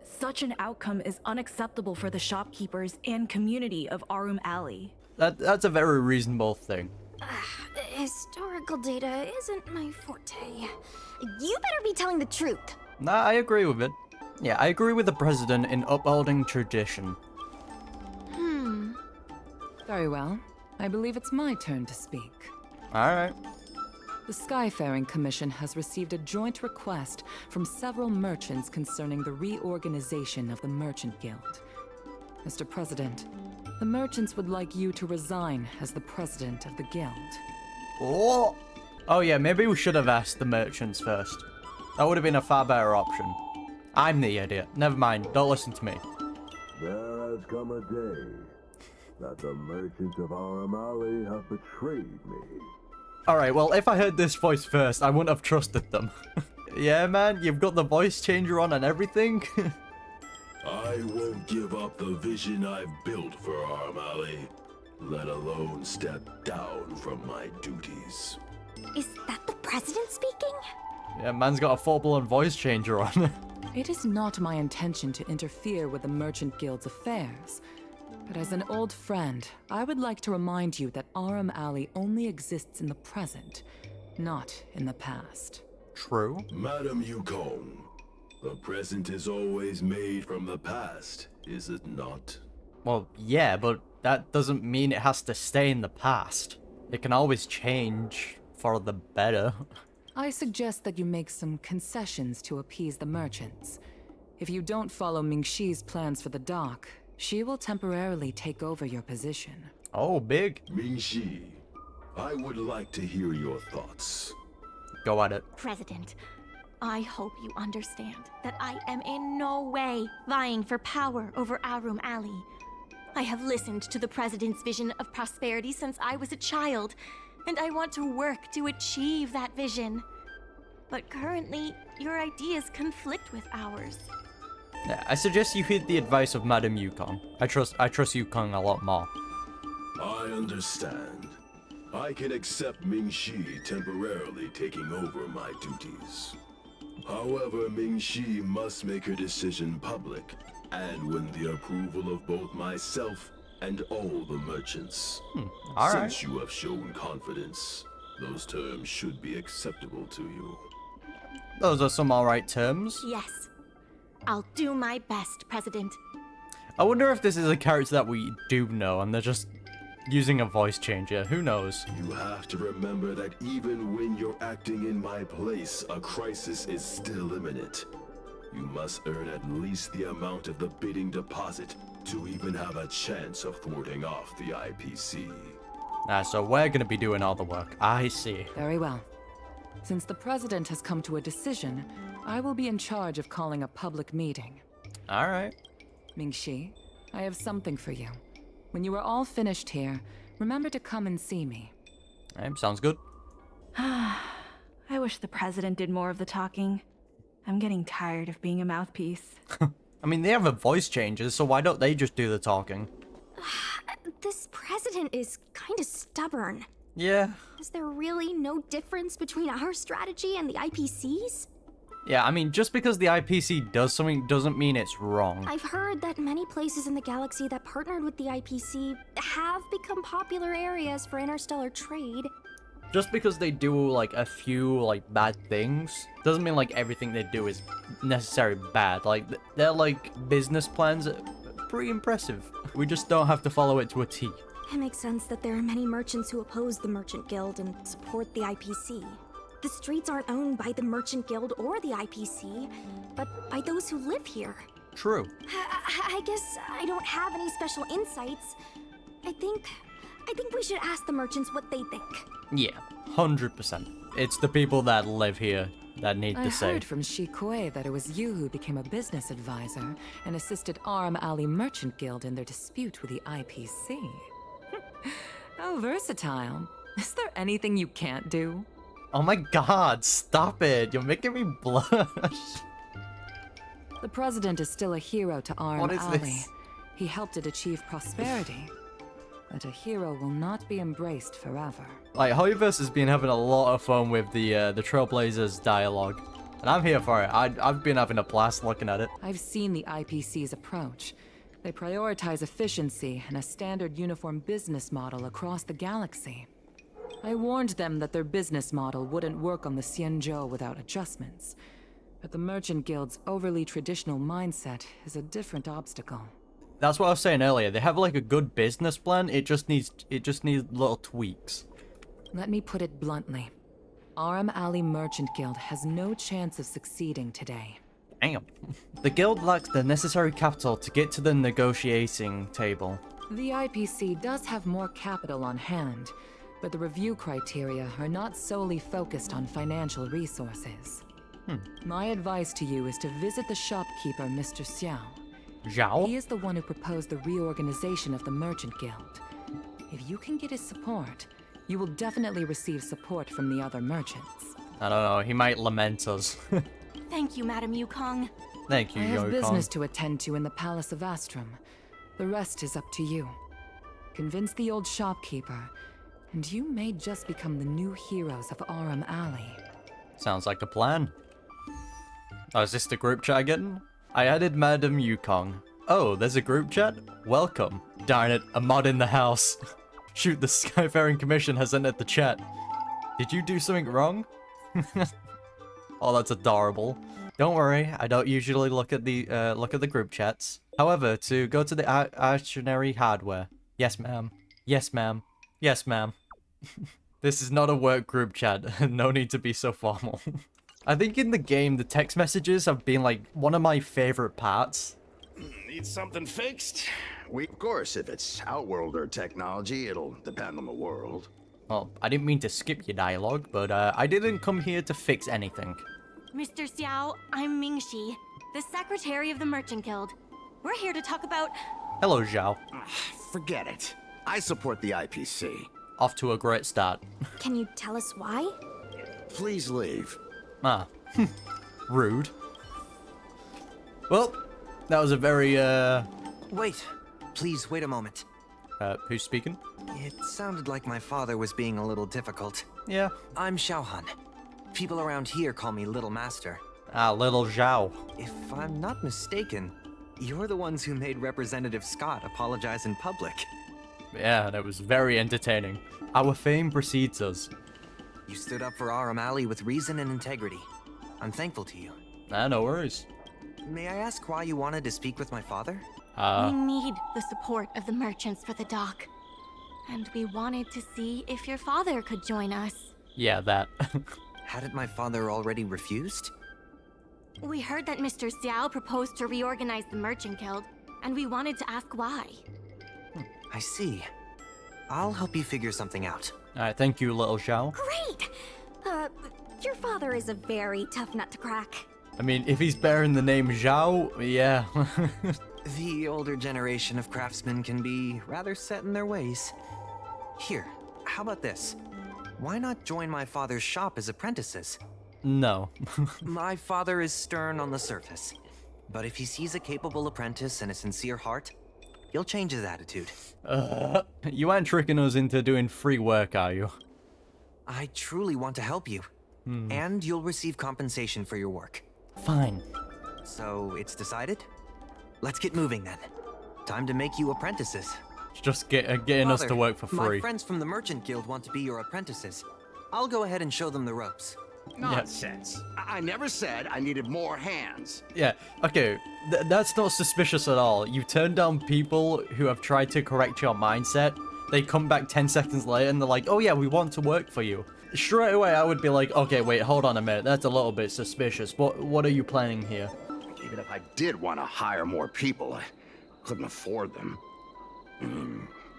Such an outcome is unacceptable for the shopkeepers and community of Aurum Alley. That's a very reasonable thing. Historical data isn't my forte. You better be telling the truth. Nah, I agree with it. Yeah, I agree with the president in upholding tradition. Very well. I believe it's my turn to speak. Alright. The Skyfaring Commission has received a joint request from several merchants concerning the reorganization of the Merchant Guild. Mr. President, the merchants would like you to resign as the president of the guild. Oh! Oh yeah, maybe we should have asked the merchants first. That would have been a far better option. I'm the idiot. Never mind, don't listen to me. There has come a day that the merchants of Aurum Alley have betrayed me. Alright, well, if I heard this voice first, I wouldn't have trusted them. Yeah, man, you've got the voice changer on and everything. I won't give up the vision I've built for Aurum Alley, let alone step down from my duties. Is that the president speaking? Yeah, man's got a full-blown voice changer on. It is not my intention to interfere with the Merchant Guild's affairs, but as an old friend, I would like to remind you that Aurum Alley only exists in the present, not in the past. True. Madam Yukong, the present is always made from the past, is it not? Well, yeah, but that doesn't mean it has to stay in the past. It can always change for the better. I suggest that you make some concessions to appease the merchants. If you don't follow Mingxi's plans for the dock, she will temporarily take over your position. Oh, big. Mingxi, I would like to hear your thoughts. Go at it. President, I hope you understand that I am in no way vying for power over Aurum Alley. I have listened to the President's vision of prosperity since I was a child, and I want to work to achieve that vision. But currently, your ideas conflict with ours. Yeah, I suggest you heed the advice of Madam Yukong. I trust Yukong a lot more. I understand. I can accept Mingxi temporarily taking over my duties. However, Mingxi must make her decision public and win the approval of both myself and all the merchants. All right. Since you have shown confidence, those terms should be acceptable to you. Those are some alright terms. Yes. I'll do my best, President. I wonder if this is a character that we do know and they're just using a voice changer. Who knows? You have to remember that even when you're acting in my place, a crisis is still imminent. You must earn at least the amount of the bidding deposit to even have a chance of thwarting off the IPC. So we're gonna be doing all the work. I see. Very well. Since the president has come to a decision, I will be in charge of calling a public meeting. Alright. Mingxi, I have something for you. When you are all finished here, remember to come and see me. Sounds good. I wish the president did more of the talking. I'm getting tired of being a mouthpiece. I mean, they have a voice changer, so why don't they just do the talking? This president is kinda stubborn. Yeah. Is there really no difference between our strategy and the IPC's? Yeah, I mean, just because the IPC does something doesn't mean it's wrong. I've heard that many places in the galaxy that partnered with the IPC have become popular areas for interstellar trade. Just because they do, like, a few, like, bad things, doesn't mean, like, everything they do is necessarily bad. Like, their, like, business plans are pretty impressive. We just don't have to follow it to a T. It makes sense that there are many merchants who oppose the Merchant Guild and support the IPC. The streets aren't owned by the Merchant Guild or the IPC, but by those who live here. True. I guess I don't have any special insights. I think we should ask the merchants what they think. Yeah, 100%. It's the people that live here that need I to say. heard from Shikue that it was you who became a business advisor and assisted Aurum Alley Merchant Guild in their dispute with the IPC. How versatile. Is there anything you can't do? Oh my god, stop it. You're making me blush. The president is still a hero to Aurum What is Alley. this? He helped it achieve prosperity. But a hero will not be embraced forever. Like, Hoyverse has been having a lot of fun with the Trailblazers dialogue. And I'm here for it. I've been having a blast looking at it. I've seen the IPC's approach. They prioritize efficiency and a standard uniform business model across the galaxy. I warned them that their business model wouldn't work on the Xianzhou without adjustments. But the Merchant Guild's overly traditional mindset is a different obstacle. That's what I was saying earlier. They have like a good business plan. It just needs little tweaks. Let me put it bluntly. Aurum Alley Merchant Guild has no chance of succeeding today. Damn. The guild lacks the necessary capital to get to the negotiating table. The IPC does have more capital on hand, but the review criteria are not solely focused on financial resources. My advice to you is to visit the shopkeeper, Mr. Xiao. Zhao? He is the one who proposed the reorganization of the Merchant Guild. If you can get his support, you will definitely receive support from the other merchants. I don't know, he might lament us. Thank you, Madam Yukong. Thank you, I have Yukong. business to attend to in the Palace of Astrum. The rest is up to you. Convince the old shopkeeper, and you may just become the new heroes of Aurum Alley. Sounds like a plan. Oh, is this the group chat again? I added Madam Yukong. Oh, there's a group chat? Welcome. Darn it, a mod in the house. Shoot, the Skyfaring Commission has entered the chat. Did you do something wrong? Oh, that's adorable. Don't worry, I don't usually look at the group chats. However, to go to the stationary hardware. Yes, ma'am. Yes, ma'am. Yes, ma'am. This is not a work group chat. No need to be so formal. I think in the game, the text messages have been like one of my favorite parts. Need something fixed? Of course, if it's Outworlder technology, it'll depend on the world. Well, I didn't mean to skip your dialogue, but I didn't come here to fix anything. Mr. Xiao, I'm Mingxi, the secretary of the Merchant Guild. We're here to talk about... Hello, Zhao. Forget it. I support the IPC. Off to a great start. Can you tell us why? Please leave. Ah, rude. Well, that was a very, Wait. Please, wait a moment. Who's speaking? It sounded like my father was being a little difficult. Yeah. I'm Xiaohan. People around here call me Little Master. Ah, Little Zhao. If I'm not mistaken, you're the ones who made Representative Skott apologize in public. Yeah, that was very entertaining. Our fame precedes us. You stood up for Aurum Alley with reason and integrity. I'm thankful to you. No worries. May I ask why you wanted to speak with my father? We need the support of the merchants for the dock. And we wanted to see if your father could join us. Yeah, that. Hadn't my father already refused? We heard that Mr. Xiao proposed to reorganize the Merchant Guild, and we wanted to ask why. I see. I'll help you figure something out. Alright, thank you, Little Zhao. Great! Your father is a very tough nut to crack. I mean, if he's bearing the name Zhao, yeah. The older generation of craftsmen can be rather set in their ways. Here, how about this? Why not join my father's shop as apprentices? No. My father is stern on the surface, but if he sees a capable apprentice and a sincere heart, he'll change his attitude. You aren't tricking us into doing free work, are you? I truly want to help you, and you'll receive compensation for your work. Fine. So, it's decided? Let's get moving then. Time to make you apprentices. Just getting us to work for free. My friends from the Merchant Guild want to be your apprentices. I'll go ahead and show them the ropes. Nonsense. I never said I needed more hands. Yeah, okay, that's not suspicious at all. You turn down people who have tried to correct your mindset, they come back 10 seconds later and they're like, oh yeah, we want to work for you. straight away I would be like, okay, wait, hold on a minute. That's a little bit suspicious. What are you planning here? Even if I did want to hire more people, I couldn't afford them.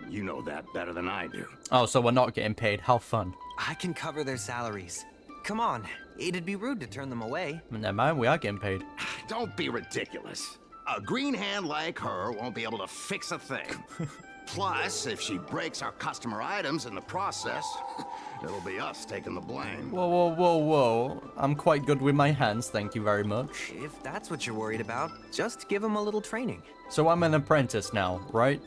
You know that better than I do. Oh, so we're not getting paid. How fun. I can cover their salaries. Come on, it'd be rude to turn them away. Never mind, we are getting paid. Don't be ridiculous. A green hand like her won't be able to fix a thing. Plus, if she breaks our customer items in the process, it'll be us taking the blame. Whoa, whoa, whoa, whoa. I'm quite good with my hands, thank you very much. If that's what you're worried about, just give them a little training. So I'm an apprentice now, right?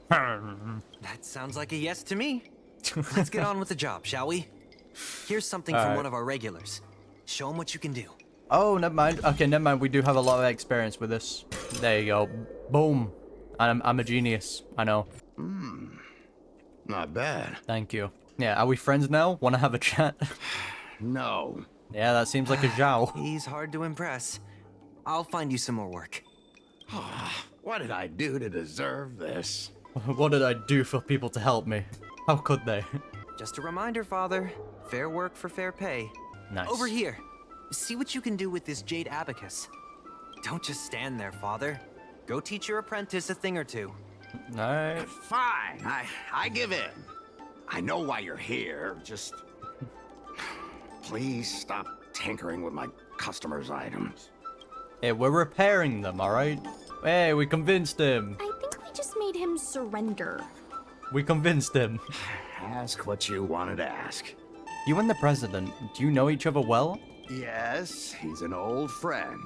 That sounds like a yes to me. Let's get on with the job, shall we? Here's something from one of our regulars. Show them what you can do. Oh, never mind. Okay, never mind. We do have a lot of experience with this. There you go. Boom. I'm a genius. I know. Not bad. Thank you. Yeah, are we friends now? Want to have a chat? No. Yeah, that seems like a jow. He's hard to impress. I'll find you some more work. What did I do to deserve this? What did I do for people to help me? How could they? Just a reminder, Father. Fair work for fair pay. Nice. Over here. See what you can do with this jade abacus. Don't just stand there, Father. Go teach your apprentice a thing or two. Alright. Fine. I give in. I know why you're here. Just please stop tinkering with my customers' items. Hey, we're repairing them, alright? Hey, we convinced him. I think we just made him surrender. We convinced him. Ask what you wanted to ask. You and the president, do you know each other well? Yes, he's an old friend.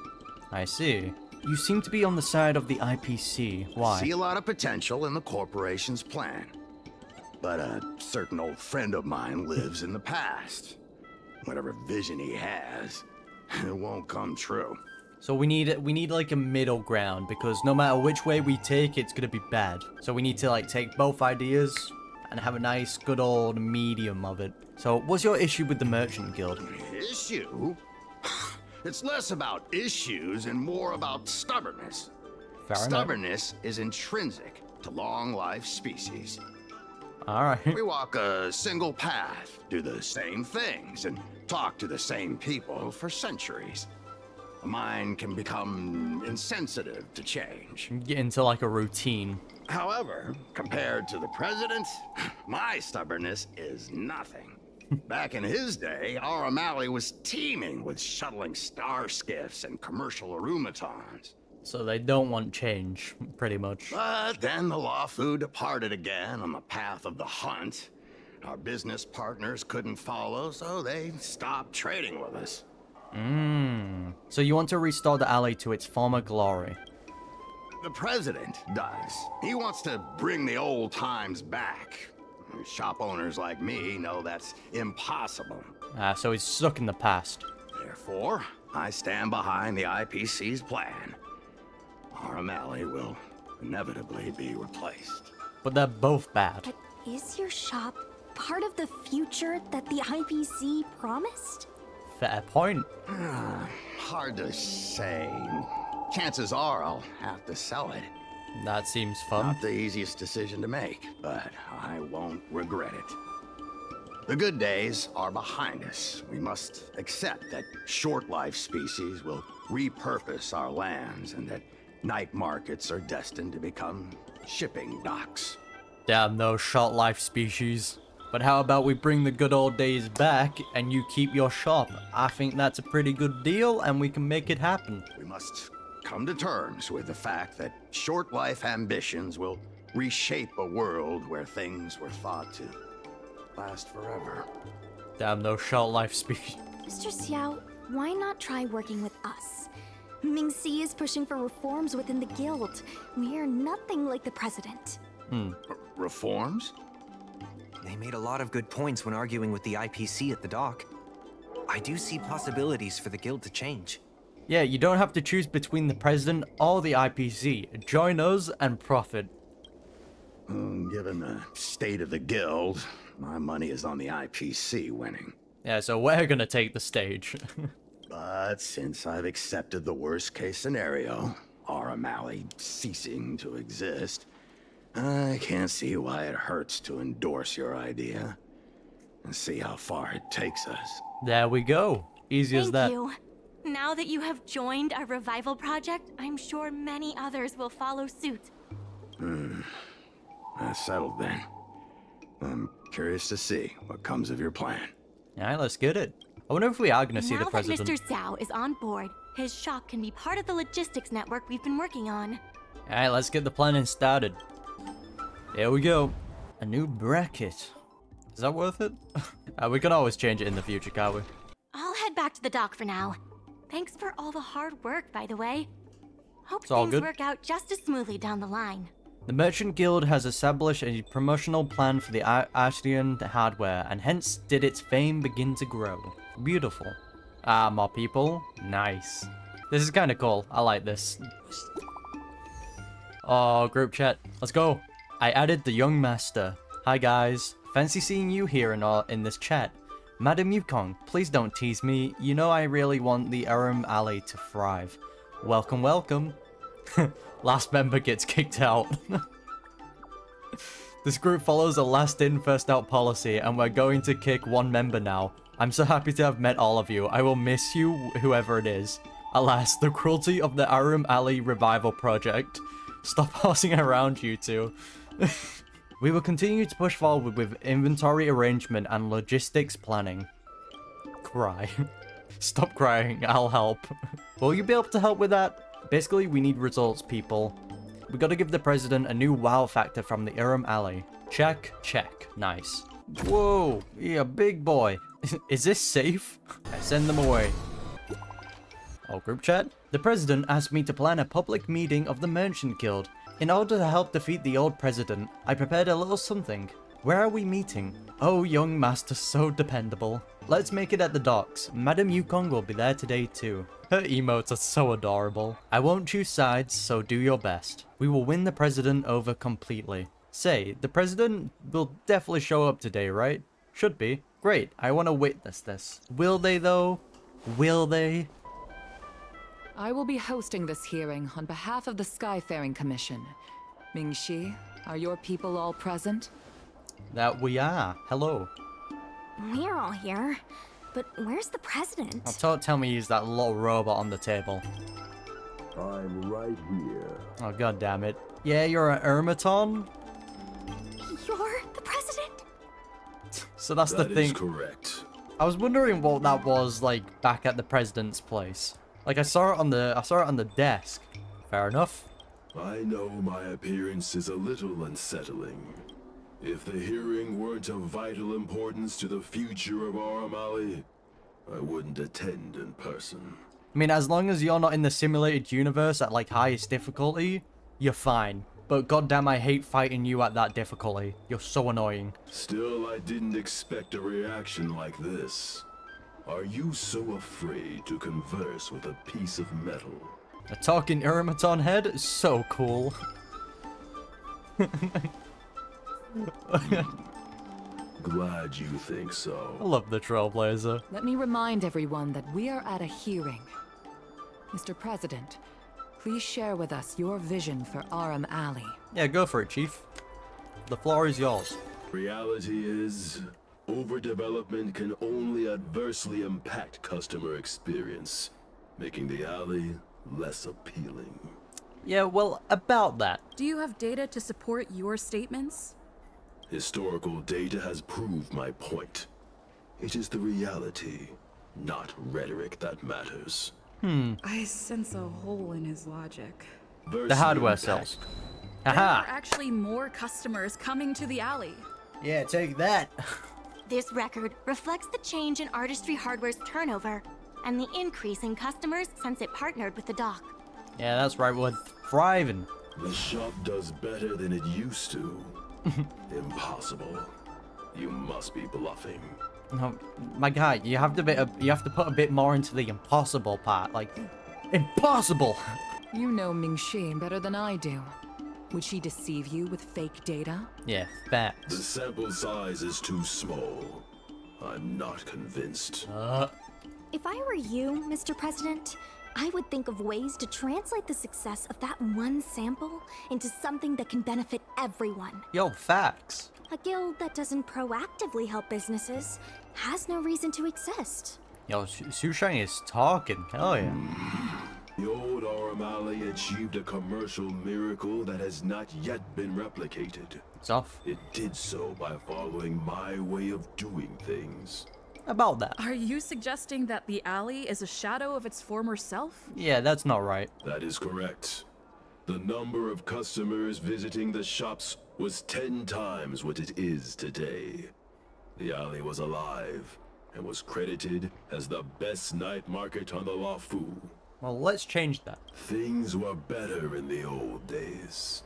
I see. You seem to be on the side of the IPC. Why? See a lot of potential in the corporation's plan. But a certain old friend of mine lives in the past. Whatever vision he has, it won't come true. So we need like a middle ground, because no matter which way we take, it's gonna be bad. So we need to like take both ideas and have a nice good old medium of it. So what's your issue with the Merchant Guild? Issue? It's less about issues and more about stubbornness. Fair enough. Stubbornness is intrinsic to long-life species. Alright. We walk a single path, do the same things, and talk to the same people for centuries. The mind can become insensitive to change. Get into like a routine. However, compared to the president, my stubbornness is nothing. Back in his day, Aurum was teeming with shuttling star skiffs and commercial automatons. So they don't want change, pretty much. But then the Lawfu departed again on the path of the hunt. Our business partners couldn't follow, so they stopped trading with us. So you want to restore the alley to its former glory? The president does. He wants to bring the old times back. Shop owners like me know that's impossible. So he's stuck in the past. Therefore, I stand behind the IPC's plan. Aurum will inevitably be replaced. But they're both bad. But is your shop part of the future that the IPC promised? Fair point. Hard to say. Chances are I'll have to sell it. That seems fun. Not the easiest decision to make, but I won't regret it. The good days are behind us. We must accept that short-life species will repurpose our lands and that night markets are destined to become shipping docks. Damn those short-life species. But how about we bring the good old days back and you keep your shop? I think that's a pretty good deal and we can make it happen. We must come to terms with the fact that short-life ambitions will reshape a world where things were thought to last forever. Damn those short-life species. Mr. Xiao, why not try working with us? Mingxi is pushing for reforms within the guild. We are nothing like the president. Reforms? They made a lot of good points when arguing with the IPC at the dock. I do see possibilities for the guild to change. Yeah, you don't have to choose between the president or the IPC. Join us and profit. Given the state of the guild, my money is on the IPC winning. Yeah, so we're gonna take the stage. But since I've accepted the worst-case scenario, Aurum ceasing to exist, I can't see why it hurts to endorse your idea. and see how far it takes us. There we go. Easy as that. Thank you. Now that you have joined our revival project, I'm sure many others will follow suit. That's settled then. I'm curious to see what comes of your plan. Alright, let's get it. I wonder if we are going to see the Now that president. Mr. Zhao is on board, his shop can be part of the logistics network we've been working on. Alright, let's get the planning started. Here we go. A new bracket. Is that worth it? We can always change it in the future, can't we? I'll head back to the dock for now. Thanks for all the hard work, by the way. Hope It's all things good. work out just as smoothly down the line. The Merchant Guild has established a promotional plan for the Artian hardware, and hence did its fame begin to grow. Beautiful. Ah, more people. Nice. This is kind of cool. I like this. Oh, group chat. Let's go. I added the young master. Hi guys. Fancy seeing you here in this chat. Madam Yukong, please don't tease me. You know I really want the Aurum Alley to thrive. Welcome, welcome. Last member gets kicked out. This group follows a last in, first out policy, and we're going to kick one member now. I'm so happy to have met all of you. I will miss you, whoever it is. Alas, the cruelty of the Aurum Alley revival project. Stop horsing around, you two. We will continue to push forward with inventory arrangement and logistics planning. Cry. Stop crying, I'll help. Will you be able to help with that? Basically, we need results, people. We gotta give the president a new wow factor from the Aurum Alley. Check, check. Nice. Whoa, yeah, big boy. Is this safe? I send them away. Oh, group chat? The president asked me to plan a public meeting of the Merchant Guild. In order to help defeat the old president, I prepared a little something. Where are we meeting? Oh, young master, so dependable. Let's make it at the docks. Madam Yukong will be there today too. Her emotes are so adorable. I won't choose sides, so do your best. We will win the president over completely. Say, the president will definitely show up today, right? Should be. Great, I want to witness this. Will they though? Will they? I will be hosting this hearing on behalf of the Skyfaring Commission. Mingxi, are your people all present? That we are. Hello. We're all here, but where's the president? Don't tell me he's that little robot on the table. I'm right here. Oh, god damn it. Yeah, you're an Ermaton? You're the president? So that's the That thing. is correct. I was wondering what that was like back at the president's place. Like I saw it on the desk. Fair enough. I know my appearance is a little unsettling. If the hearing weren't of vital importance to the future of Aurum Alley, I wouldn't attend in person. I mean, as long as you're not in the simulated universe at like highest difficulty, you're fine. But goddamn, I hate fighting you at that difficulty. You're so annoying. Still, I didn't expect a reaction like this. Are you so afraid to converse with a piece of metal? A talking Ermaton head is so cool. Glad you think so. I love the Trailblazer. Let me remind everyone that we are at a hearing. Mr. President, please share with us your vision for Aurum Alley. Yeah, go for it, Chief. The floor is yours. Reality is, overdevelopment can only adversely impact customer experience, making the alley less appealing. Yeah, well, about that. Do you have data to support your statements? Historical data has proved my point. It is the reality, not rhetoric, that matters. I sense a hole in his logic. The hardware sells. There are Haha. actually more customers coming to the alley. Yeah, take that. This record reflects the change in Artistry Hardware's turnover and the increase in customers since it partnered with the dock. Yeah, that's right, we're thriving. The shop does better than it used to. Impossible. You must be bluffing. No, my guy, you have to put a bit more into the impossible part. Like, impossible! You know Mingxi better than I do. Would she deceive you with fake data? Yeah, The facts. sample size is too small. I'm not convinced. If I were you, Mr. President, I would think of ways to translate the success of that one sample into something that can benefit everyone. Yo, facts. A guild that doesn't proactively help businesses has no reason to exist. Yo, Sushang is talking. Hell yeah. The old Aurum Alley achieved a commercial miracle that has not yet been replicated. It's off. It did so by following my way of doing things. About that. Are you suggesting that the alley is a shadow of its former self? Yeah, that's not right. That is correct. The number of customers visiting the shops was 10 times what it is today. The alley was alive and was credited as the best night market on the Luofu. Well, let's change that. Things were better in the old days.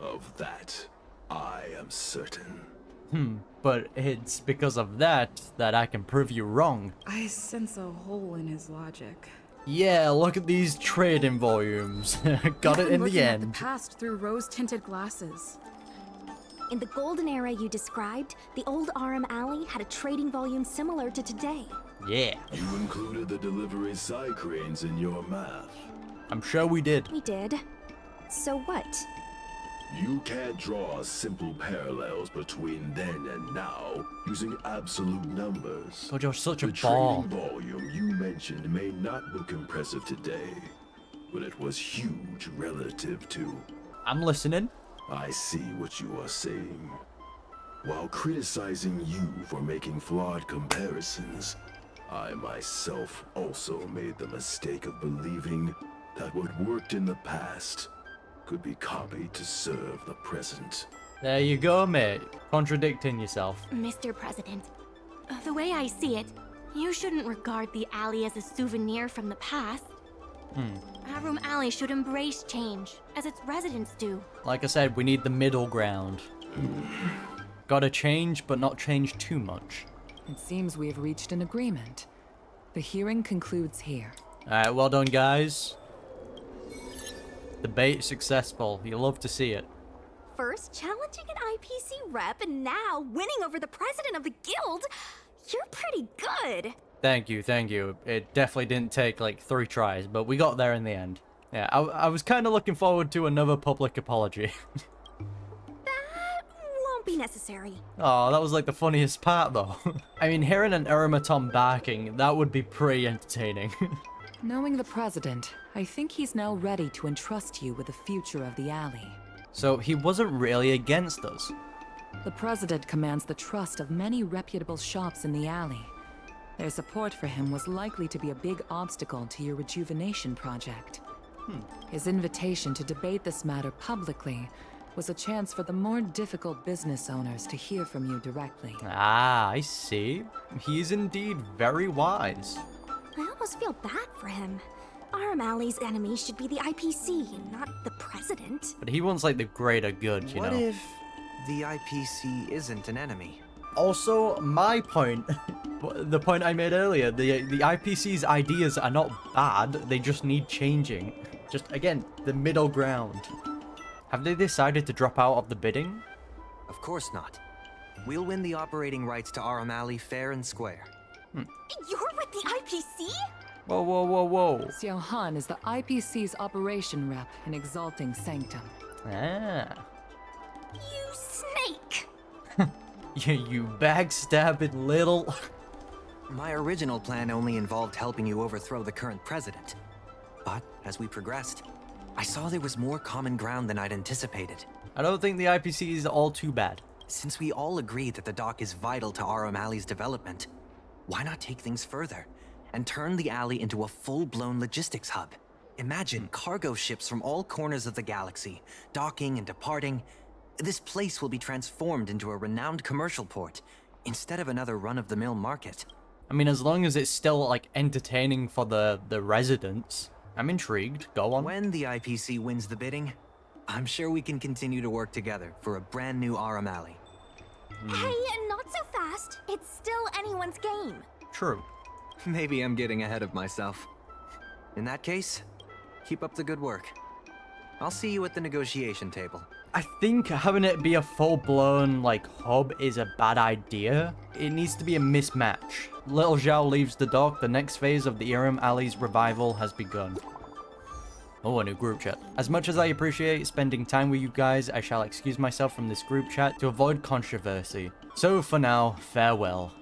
Of that, I am certain. But it's because of that I can prove you wrong. I sense a hole in his logic. Yeah, look at these trading volumes. Got it in the end. At the past through rose-tinted glasses. In the golden era you described, the old Aurum Alley had a trading volume similar to today. Yeah. You included the delivery side cranes in your math. I'm sure we did. We did. So what? You can't draw simple parallels between then and now using absolute numbers. God, you're such a the ball. trading volume you mentioned may not look impressive today, but it was huge relative to... I'm listening. I see what you are saying. While criticizing you for making flawed comparisons, I myself also made the mistake of believing that what worked in the past could be copied to serve the present. There you go, mate. Contradicting yourself. Mr. President, the way I see it, you shouldn't regard the alley as a souvenir from the past. Aurum Alley should embrace change, as its residents do. Like I said, we need the middle ground. Gotta change, but not change too much. It seems we have reached an agreement. The hearing concludes here. Alright, well done, guys. Debate successful. You love to see it. First challenging an IPC rep and now winning over the president of the guild? You're pretty good. Thank you, thank you. It definitely didn't take like 3 tries, but we got there in the end. Yeah, I was kind of looking forward to another public apology. That won't be necessary. Oh, that was like the funniest part though. I mean, hearing an Eremeton barking, that would be pretty entertaining. Knowing the president, I think he's now ready to entrust you with the future of the alley. So he wasn't really against us. The president commands the trust of many reputable shops in the alley. Their support for him was likely to be a big obstacle to your rejuvenation project. His invitation to debate this matter publicly was a chance for the more difficult business owners to hear from you directly. Ah, I see. He's indeed very wise. I almost feel bad for him. Aurum Alley's enemy should be the IPC, not the president. But he wants like the greater good, you know. What if the IPC isn't an enemy? Also, my point, the point I made earlier, the IPC's ideas are not bad, they just need changing. Just, again, the middle ground. Have they decided to drop out of the bidding? Of course not. We'll win the operating rights to Aurum Alley fair and square. You're with the IPC? Whoa, whoa, whoa, whoa. Xiao Han is the IPC's operation rep in Exalting Sanctum. Ah. You snake! You backstabbing little... My original plan only involved helping you overthrow the current president. But as we progressed, I saw there was more common ground than I'd anticipated. I don't think the IPC is all too bad. Since we all agree that the dock is vital to Aurum Alley's development, why not take things further and turn the alley into a full-blown logistics hub? Imagine cargo ships from all corners of the galaxy, docking and departing. This place will be transformed into a renowned commercial port, instead of another run-of-the-mill market. I mean, as long as it's still, like, entertaining for the residents. I'm intrigued. Go on. When the IPC wins the bidding, I'm sure we can continue to work together for a brand new Aurum Alley. Hey, not so fast. It's still anyone's game. True. Maybe I'm getting ahead of myself. In that case, keep up the good work. I'll see you at the negotiation table. I think having it be a full-blown, like, hub is a bad idea. It needs to be a mismatch. Little Zhao leaves the dock. The next phase of the Aurum Alley's revival has begun. Oh, a new group chat. As much as I appreciate spending time with you guys, I shall excuse myself from this group chat to avoid controversy. So for now, farewell.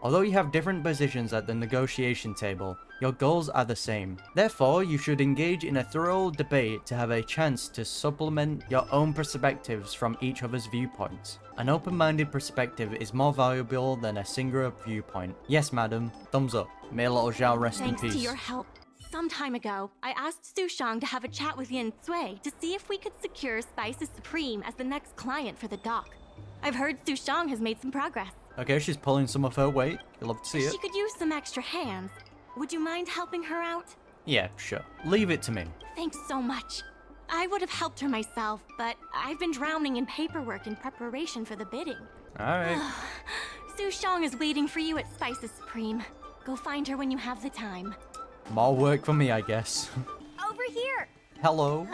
Although you have different positions at the negotiation table, your goals are the same. Therefore, you should engage in a thorough debate to have a chance to supplement your own perspectives from each other's viewpoints. An open-minded perspective is more valuable than a singular viewpoint. Yes, madam. Thumbs up. May little Zhao rest in peace. Thanks to your help. Some time ago, I asked Sushang to have a chat with Yin Sui to see if we could secure Spices Supreme as the next client for the dock. I've heard Sushang has made some progress. Okay, she's pulling some of her weight. You'll love to see it. She could use some extra hands. Would you mind helping her out? Yeah, sure. Leave it to me. Thanks so much. I would have helped her myself, but I've been drowning in paperwork in preparation for the bidding. Alright. Sushang is waiting for you at Spices Supreme. Go find her when you have the time. More work for me, I guess. Over here. Hello.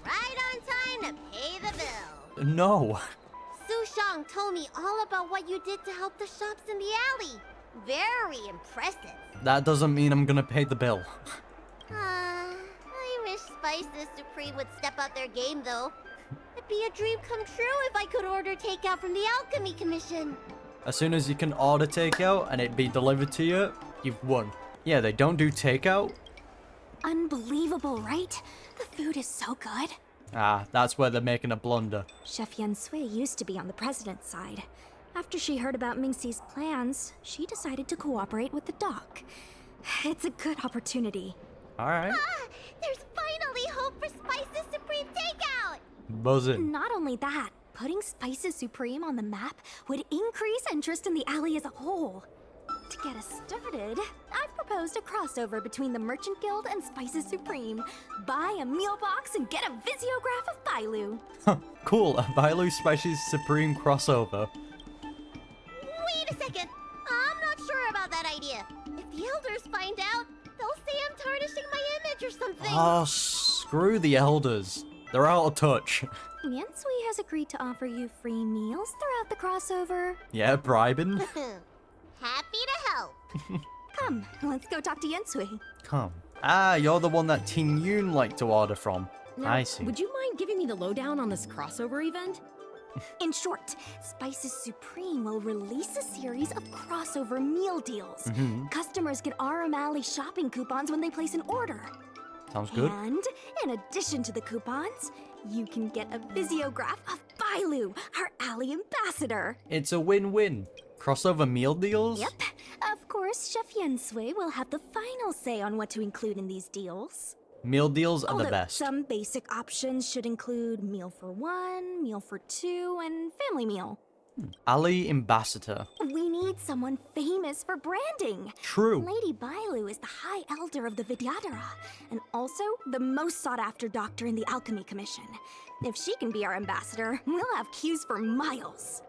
Right on time to pay the bill. No. Sushang told me all about what you did to help the shops in the alley. Very impressive. That doesn't mean I'm gonna pay the bill. I wish Spices Supreme would step up their game, though. It'd be a dream come true if I could order takeout from the Alchemy Commission. As soon as you can order takeout and it be delivered to you, you've won. Yeah, they don't do takeout. Unbelievable, right? The food is so good. Ah, that's where they're making a blunder. Chef Yin Sui used to be on the president's side. After she heard about Mingxi's plans, she decided to cooperate with the dock. It's a good opportunity. Alright. There's finally hope for Spices Supreme takeout! Buzzing. Not only that, putting Spices Supreme on the map would increase interest in the alley as a whole. To get us started, I've proposed a crossover between the Merchant Guild and Spices Supreme. Buy a meal box and get a visiograph of Bailu. Cool, a Bailu Spices Supreme crossover. Wait a second! I'm not sure about that idea. If the elders find out, they'll say I'm tarnishing my image or something. Oh, screw the elders. They're out of touch. Yin Sui has agreed to offer you free meals throughout the crossover. Yeah, bribing. Happy to help. Come, let's go talk to Yin Sui. Come. Ah, you're the one that Ting Yun liked to order from. Now, I see. Would you mind giving me the lowdown on this crossover event? In short, Spices Supreme will release a series of crossover meal deals. Customers get Aurum Alley shopping coupons when they place an order. Sounds good. And in addition to the coupons, you can get a visiograph of Bailu, our alley ambassador. It's a win-win. Crossover meal deals? Yep. Of course, Chef Yin Sui will have the final say on what to include in these deals. Meal deals are Although the best. some basic options should include meal for one, meal for two, and family meal. Alley ambassador. We need someone famous for branding. True. Lady Bailu is the High Elder of the Vidyadhara, and also the most sought-after doctor in the Alchemy Commission. If she can be our ambassador, we'll have queues for miles.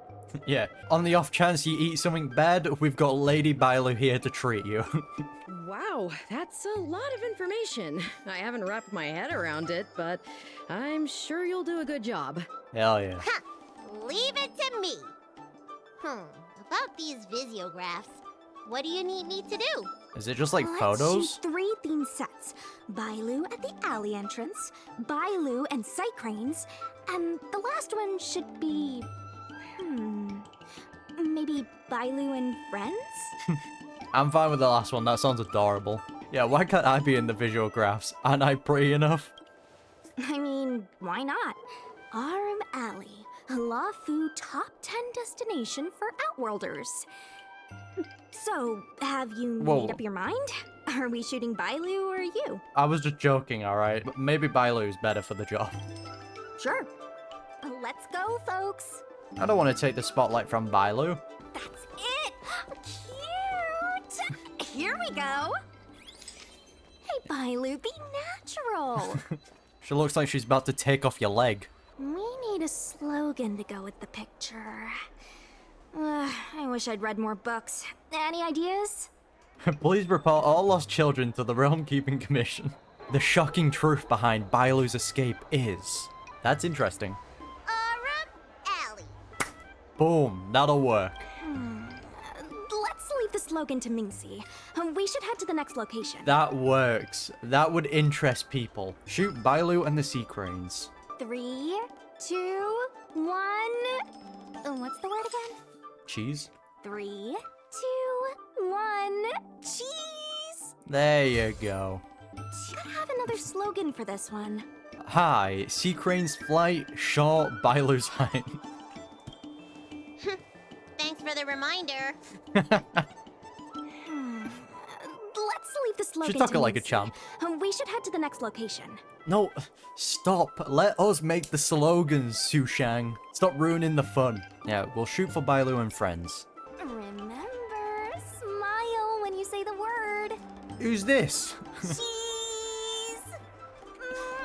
Yeah, on the off chance you eat something bad, we've got Lady Bailu here to treat you. Wow, that's a lot of information. I haven't wrapped my head around it, but I'm sure you'll do a good job. Hell yeah. Ha! Leave it to me. About these visiographs, what do you need me to do? Is it just like Let's photos? shoot 3 theme sets. Bailu at the alley entrance, Bailu and sight cranes, and the last one should be... maybe Bailu and friends? I'm fine with the last one, that sounds adorable. Yeah, why can't I be in the visualgraphs? Aren't I pretty enough? I mean, why not? Aurum Alley, a LaFu top 10 destination for Outworlders. So, have you Whoa. made up your mind? Are we shooting Bailu or you? I was just joking, alright? But maybe Bailu's better for the job. Sure. Let's go, folks. I don't want to take the spotlight from Bailu. That's it! Cute! Here we go! Hey, Bailu, be natural! She looks like she's about to take off your leg. We need a slogan to go with the picture. I wish I'd read more books. Any ideas? Please report all lost children to the Realm Keeping Commission. The shocking truth behind Bailu's escape is... That's interesting. Boom, that'll work. Let's leave the slogan to Mingxi. We should head to the next location. That works. That would interest people. Shoot Bailu and the sea cranes. 3, 2, 1. What's the word again? Cheese? 3, 2, 1. Cheese! There you go. Gotta have another slogan for this one. Hi, sea cranes flight, short, Bailu's height. Thanks for the reminder. Let's leave the slogan She's talking to like a Mingxi. champ. We should head to the next location. No, stop. Let us make the slogans, Sushang. Stop ruining the fun. Yeah, we'll shoot for Bailu and friends. Remember, smile when you say the word. Who's this? Cheese!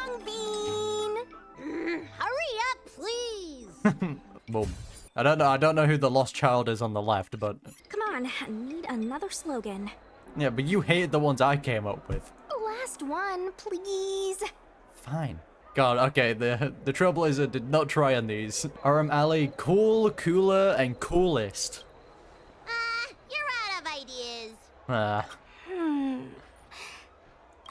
Mung bean! Hurry up, please! Boom. I don't know who the lost child is on the left, but Come on, I need another slogan. yeah, but you hated the ones I came up with. Last one, please. Fine. God, okay, the trouble is I did not try on these. Aurum Alley, cool, cooler, and coolest. You're out of ideas. Ah.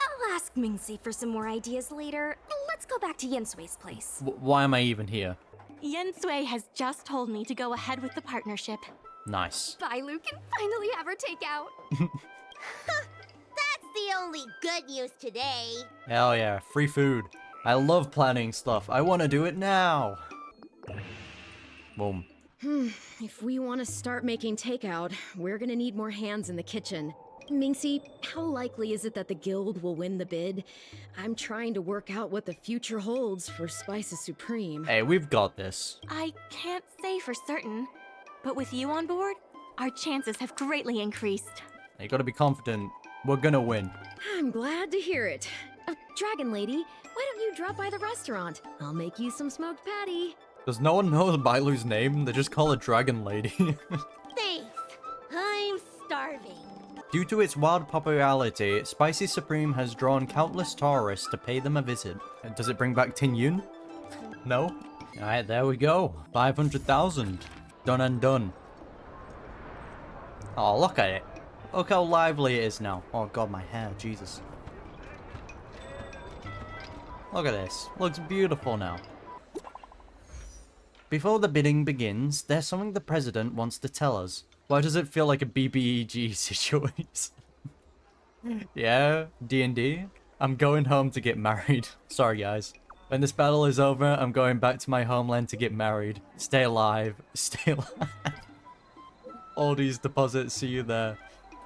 I'll ask Mingxi for some more ideas later. Let's go back to Yinsui's place. Why am I even here? Yensui has just told me to go ahead with the partnership. Nice. Bailu can finally have her takeout. That's the only good news today. Hell yeah, free food. I love planning stuff. I want to do it now. Boom. If we want to start making takeout, we're gonna need more hands in the kitchen. Mingxi, how likely is it that the guild will win the bid? I'm trying to work out what the future holds for Spices Supreme. Hey, we've got this. I can't say for certain, but with you on board, our chances have greatly increased. You gotta be confident. We're gonna win. I'm glad to hear it. Dragon Lady, why don't you drop by the restaurant? I'll make you some smoked patty. Does no one know Bailu's name? They just call her Dragon Lady. Thanks. I'm starving. Due to its wild popularity, Spicy Supreme has drawn countless tourists to pay them a visit. Does it bring back Tin Yun? No? Alright, there we go. 500,000. Done and done. Oh, look at it. Look how lively it is now. Oh god, my hair, Jesus. Look at this. Looks beautiful now. Before the bidding begins, there's something the president wants to tell us. Why does it feel like a BBEG situation? Yeah, D&D? I'm going home to get married. Sorry, guys. When this battle is over, I'm going back to my homeland to get married. Stay alive. Stay alive. All these deposits, see you there.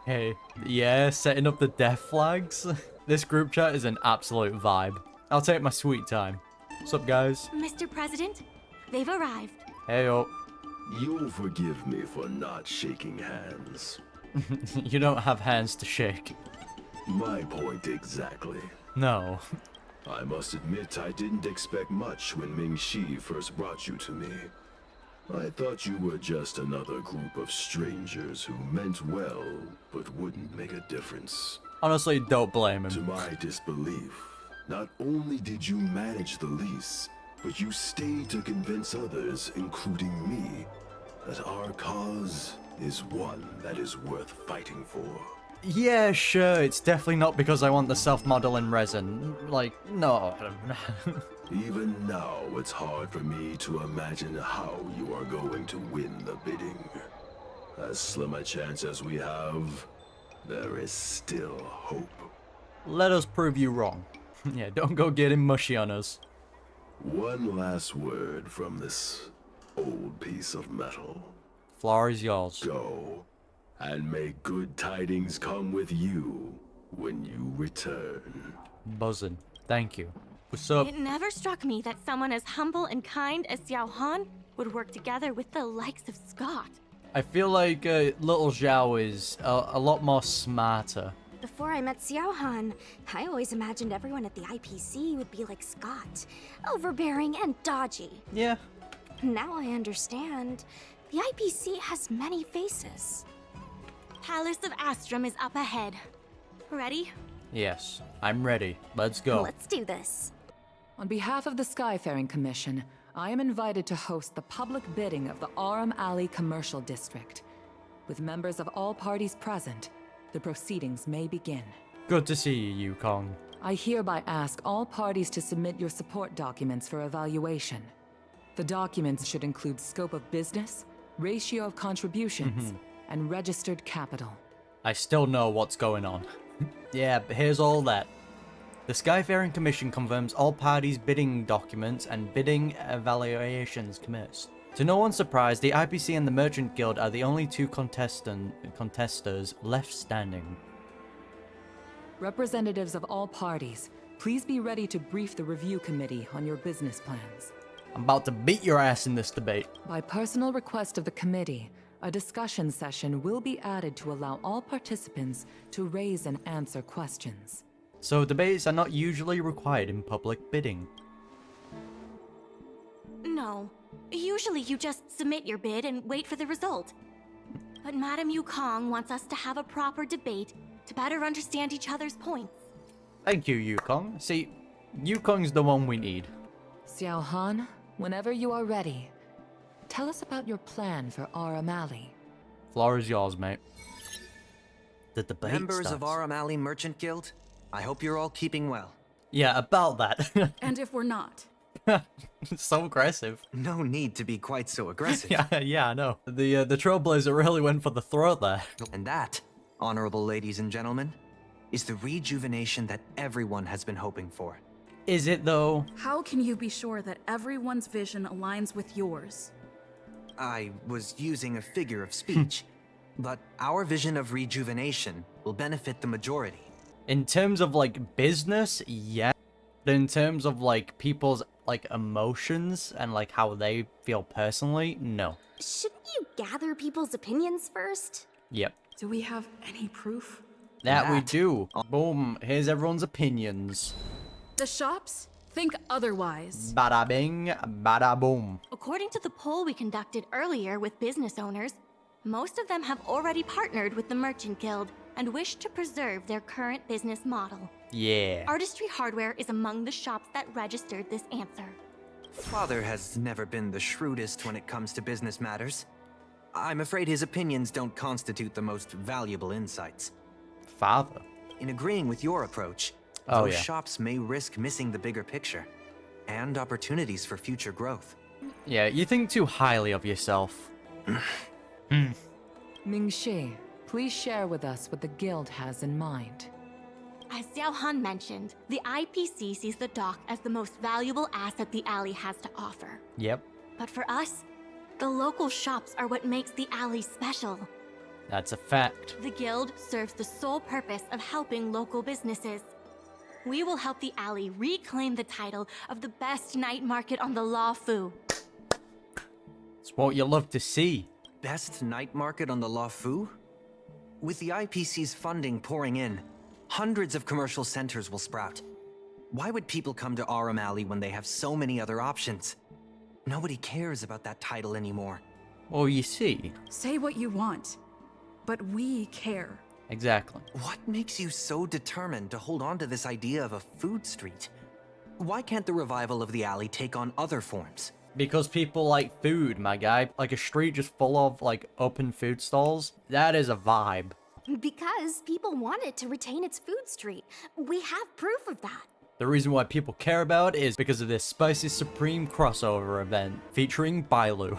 Hey, yeah, setting up the death flags. This group chat is an absolute vibe. I'll take my sweet time. What's up, guys? Mr. President, they've arrived. Heyo. You'll forgive me for not shaking hands. You don't have hands to shake. My point exactly. No. I must admit I didn't expect much when Mingxi first brought you to me. I thought you were just another group of strangers who meant well, but wouldn't make a difference. Honestly, don't blame him. To my disbelief, not only did you manage the lease, but you stayed to convince others, including me, that our cause is one that is worth fighting for. Yeah, sure, it's definitely not because I want the self-modeling resin. Like, no. Even now, it's hard for me to imagine how you are going to win the bidding. As slim a chance as we have, there is still hope. Let us prove you wrong. Yeah, don't go getting mushy on us. One last word from this old piece of metal. Floor is yours. Go, and may good tidings come with you when you return. Buzzing. Thank you. What's up? It never struck me that someone as humble and kind as Xiao Han would work together with the likes of Skott. I feel like little Zhao is a lot more smarter. Before I met Xiao Han, I always imagined everyone at the IPC would be like Skott, overbearing and dodgy. Yeah. Now I understand. The IPC has many faces. Palace of Astrum is up ahead. Ready? Yes, I'm ready. Let's go. Let's do this. On behalf of the Skyfaring Commission, I am invited to host the public bidding of the Aurum Alley Commercial District. With members of all parties present, the proceedings may begin. Good to see you, Yukong. I hereby ask all parties to submit your support documents for evaluation. The documents should include scope of business, ratio of contributions, and registered capital. I still know what's going on. Yeah, but here's all that. The Skyfaring Commission confirms all parties' bidding documents and bidding evaluations commenced. To no one's surprise, the IPC and the Merchant Guild are the only two contesters left standing. Representatives of all parties, please be ready to brief the review committee on your business plans. I'm about to beat your ass in this debate. By personal request of the committee, a discussion session will be added to allow all participants to raise and answer questions. So debates are not usually required in public bidding. No. Usually you just submit your bid and wait for the result. But Madam Yukong wants us to have a proper debate to better understand each other's points. Thank you, Yukong. See, Yukong's the one we need. Xiao Han, whenever you are ready, tell us about your plan for Aurum Alley. Floor is yours, mate. The debate Members starts. of Aurum Alley Merchant Guild, I hope you're all keeping well. Yeah, about that. And if we're not? So aggressive. No need to be quite so aggressive. yeah, I know. The Trailblazer really went for the throat there. And that, honorable ladies and gentlemen, is the rejuvenation that everyone has been hoping for. Is it though? How can you be sure that everyone's vision aligns with yours? I was using a figure of speech, but our vision of rejuvenation will benefit the majority. In terms of like business, yeah. But in terms of like people's like emotions and like how they feel personally, no. Shouldn't you gather people's opinions first? Yep. Do we have any proof? That we do. Boom. Here's everyone's opinions. The shops think otherwise. Bada bing, bada boom. According to the poll we conducted earlier with business owners, most of them have already partnered with the Merchant Guild and wish to preserve their current business model. Yeah. Artistry Hardware is among the shops that registered this answer. Father has never been the shrewdest when it comes to business matters. I'm afraid his opinions don't constitute the most valuable insights. Father? In agreeing with your approach, those shops may risk missing the bigger picture and opportunities for future growth. Yeah, you think too highly of yourself. Ming-Shi, please share with us what the guild has in mind. As Xiao Han mentioned, the IPC sees the dock as the most valuable asset the alley has to offer. Yep. But for us, the local shops are what makes the alley special. That's a fact. The guild serves the sole purpose of helping local businesses. We will help the alley reclaim the title of the best night market on the Law Fu. It's what you love to see. Best night market on the Law Fu? With the IPC's funding pouring in, hundreds of commercial centers will sprout. Why would people come to Aurum Alley when they have so many other options? Nobody cares about that title anymore. Well, you see. Say what you want, but we care. Exactly. What makes you so determined to hold on to this idea of a food street? Why can't the revival of the alley take on other forms? Because people like food, my guy. Like a street just full of like open food stalls. That is a vibe. Because people want it to retain its food street. We have proof of that. The reason why people care about it is because of this Spicy Supreme crossover event featuring Bailu.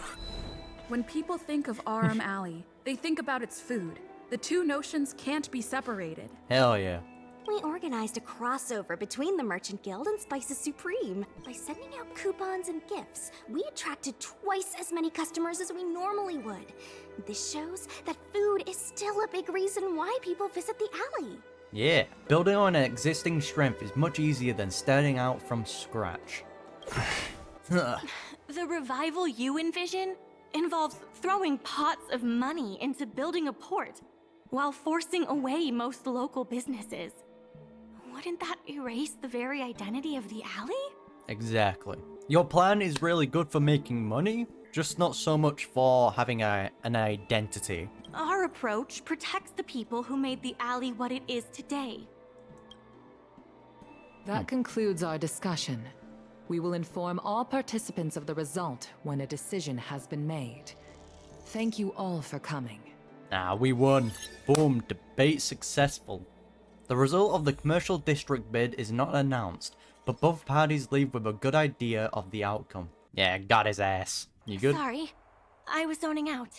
When people think of Aurum Alley, they think about its food. The two notions can't be separated. Hell yeah. We organized a crossover between the Merchant Guild and Spices Supreme. By sending out coupons and gifts, we attracted twice as many customers as we normally would. This shows that food is still a big reason why people visit the alley. Yeah, building on an existing strength is much easier than starting out from scratch. The revival you envision involves throwing pots of money into building a port while forcing away most local businesses. Wouldn't that erase the very identity of the alley? Exactly. Your plan is really good for making money, just not so much for having an identity. Our approach protects the people who made the alley what it is today. That concludes our discussion. We will inform all participants of the result when a decision has been made. Thank you all for coming. Ah, we won. Boom, debate successful. The result of the commercial district bid is not announced, but both parties leave with a good idea of the outcome. Yeah, got his ass. You good? Sorry, I was zoning out.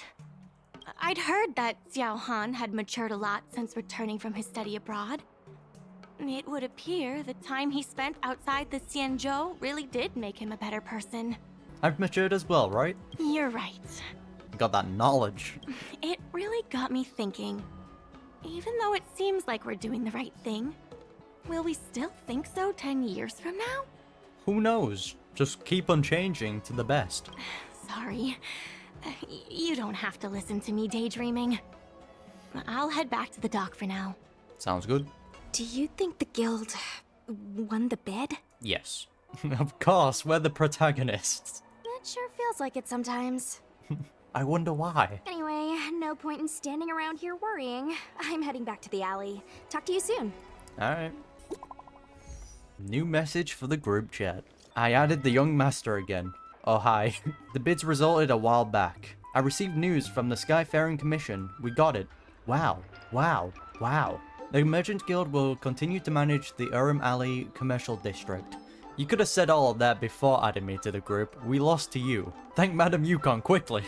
I'd heard that Xiao Han had matured a lot since returning from his study abroad. It would appear the time he spent outside the Xianzhou really did make him a better person. I've matured as well, right? You're right. Got that knowledge. It really got me thinking. Even though it seems like we're doing the right thing, will we still think so 10 years from now? Who knows? Just keep on changing to the best. Sorry. You don't have to listen to me daydreaming. I'll head back to the dock for now. Sounds good. Do you think the guild won the bid? Yes. Of course, we're the protagonists. It sure feels like it sometimes. I wonder why. Anyway, no point in standing around here worrying. I'm heading back to the alley. Talk to you soon. Alright. New message for the group chat. I added the young master again. Oh hi. The bids resulted a while back. I received news from the Skyfaring Commission. We got it. Wow. Wow. Wow. The Merchant Guild will continue to manage the Aurum Alley Commercial District. You could have said all of that before adding me to the group. We lost to you. Thank Madam Yukong quickly.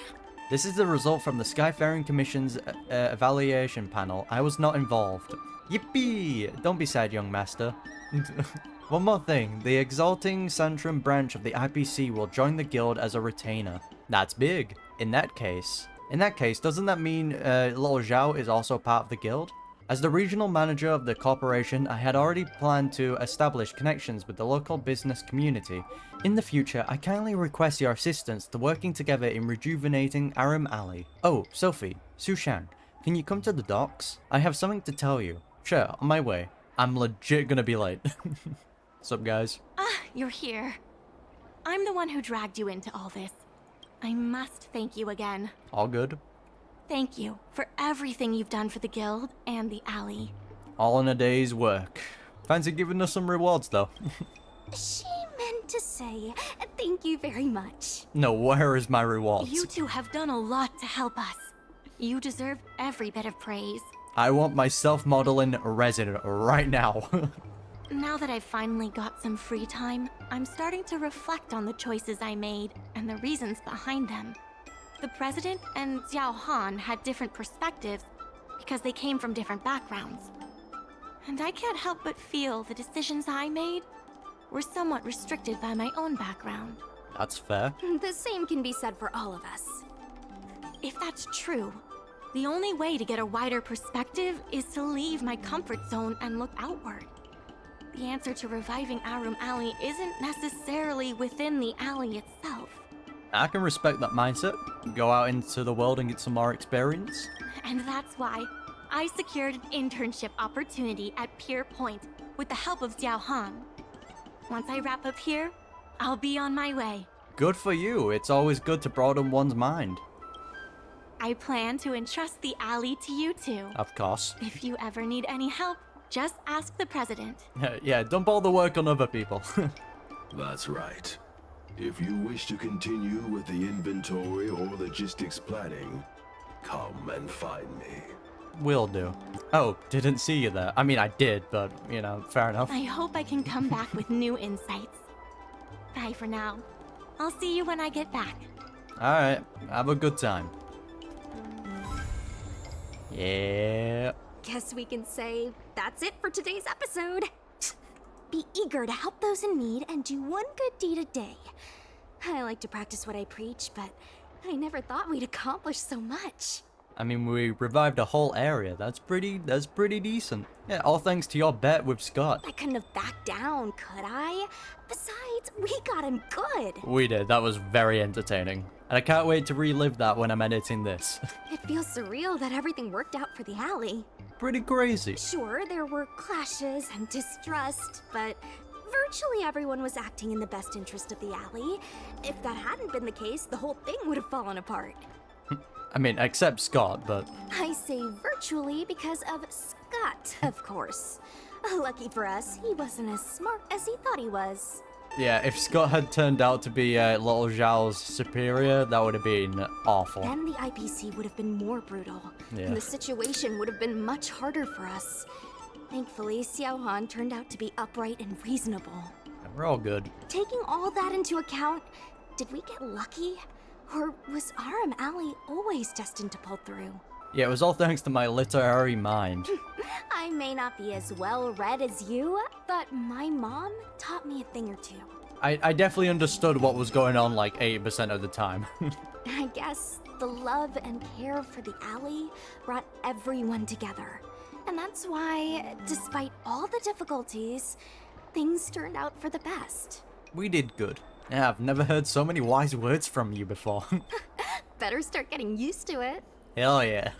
This is the result from the Skyfaring Commission's evaluation panel. I was not involved. Yippee! Don't be sad, young master. One more thing. The Exalting Santrum branch of the IPC will join the guild as a retainer. That's big. In that case, doesn't that mean Little Zhao is also part of the guild? As the regional manager of the corporation, I had already planned to establish connections with the local business community. In the future, I kindly request your assistance to working together in rejuvenating Aurum Alley. Oh, Sophie, Sushang, can you come to the docks? I have something to tell you. Sure, on my way. I'm legit gonna be late. What's up, guys? You're here. I'm the one who dragged you into all this. I must thank you again. All good. Thank you for everything you've done for the guild and the alley. All in a day's work. Fancy giving us some rewards, though. She meant to say thank you very much. No, where is my rewards? You two have done a lot to help us. You deserve every bit of praise. I want my self-modeling resin right now. Now that I've finally got some free time, I'm starting to reflect on the choices I made and the reasons behind them. The president and Xiao Han had different perspectives because they came from different backgrounds. And I can't help but feel the decisions I made were somewhat restricted by my own background. That's fair. The same can be said for all of us. If that's true, the only way to get a wider perspective is to leave my comfort zone and look outward. The answer to reviving Aurum Alley isn't necessarily within the alley itself. I can respect that mindset. Go out into the world and get some more experience. And that's why I secured an internship opportunity at Pier Point with the help of Xiao Han. Once I wrap up here, I'll be on my way. Good for you. It's always good to broaden one's mind. I plan to entrust the alley to you two. Of course. If you ever need any help, just ask the president. Yeah, dump all the work on other people. That's right. If you wish to continue with the inventory or logistics planning, come and find me. Will do. Oh, didn't see you there. I mean, I did, but, you know, fair enough. I hope I can come back with new insights. Bye for now. I'll see you when I get back. Alright, have a good time. Yeah. Guess we can say that's it for today's episode. Be eager to help those in need and do one good deed a day. I like to practice what I preach, but I never thought we'd accomplish so much. I mean, we revived a whole area. That's pretty decent. Yeah, all thanks to your bet with Skott. I couldn't have backed down, could I? Besides, we got him good. We did. That was very entertaining. And I can't wait to relive that when I'm editing this. It feels surreal that everything worked out for the alley. Pretty crazy. Sure, there were clashes and distrust, but virtually everyone was acting in the best interest of the alley. If that hadn't been the case, the whole thing would have fallen apart. I mean, except Skott, but... I say virtually because of Skott, of course. Lucky for us, he wasn't as smart as he thought he was. Yeah, if Scott had turned out to be little Zhao's superior, that would have been awful. Then the IPC would have been more brutal. Yeah. And the situation would have been much harder for us. Thankfully, Xiao Han turned out to be upright and reasonable. And we're all good. Taking all that into account, did we get lucky? Or was Aurum Alley always destined to pull through? Yeah, it was all thanks to my literary mind. I may not be as well read as you, but my mom taught me a thing or two. I definitely understood what was going on like 80% of the time. I guess the love and care for the alley brought everyone together. And that's why, despite all the difficulties, things turned out for the best. We did good. Yeah, I've never heard so many wise words from you before. Better start getting used to it. Hell yeah.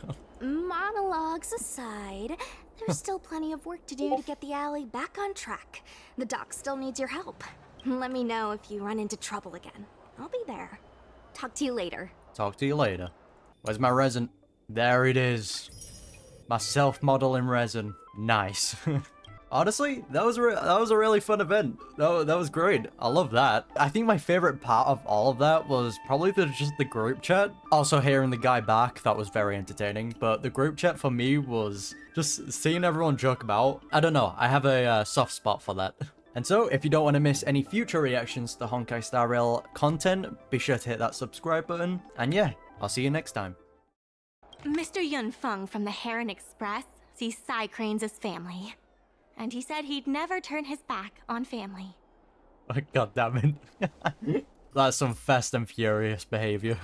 Monologues aside, there's still plenty of work to do to get the alley back on track. The doc still needs your help. Let me know if you run into trouble again. I'll be there. Talk to you later. Talk to you later. Where's my resin? There it is. My self-modeling resin. Nice. Honestly, that was a really fun event. That was great. I love that. I think my favorite part of all of that was probably just the group chat. Also hearing the guy back, that was very entertaining. But the group chat for me was just seeing everyone joke about. I don't know. I have a soft spot for that. And so, if you don't want to miss any future reactions to Honkai Star Rail content, be sure to hit that subscribe button. And yeah, I'll see you next time. Mr. Yun Feng from the Heron Express sees Psy Cranes as family. And he said he'd never turn his back on family. God damn it. That's some Fast and Furious behavior.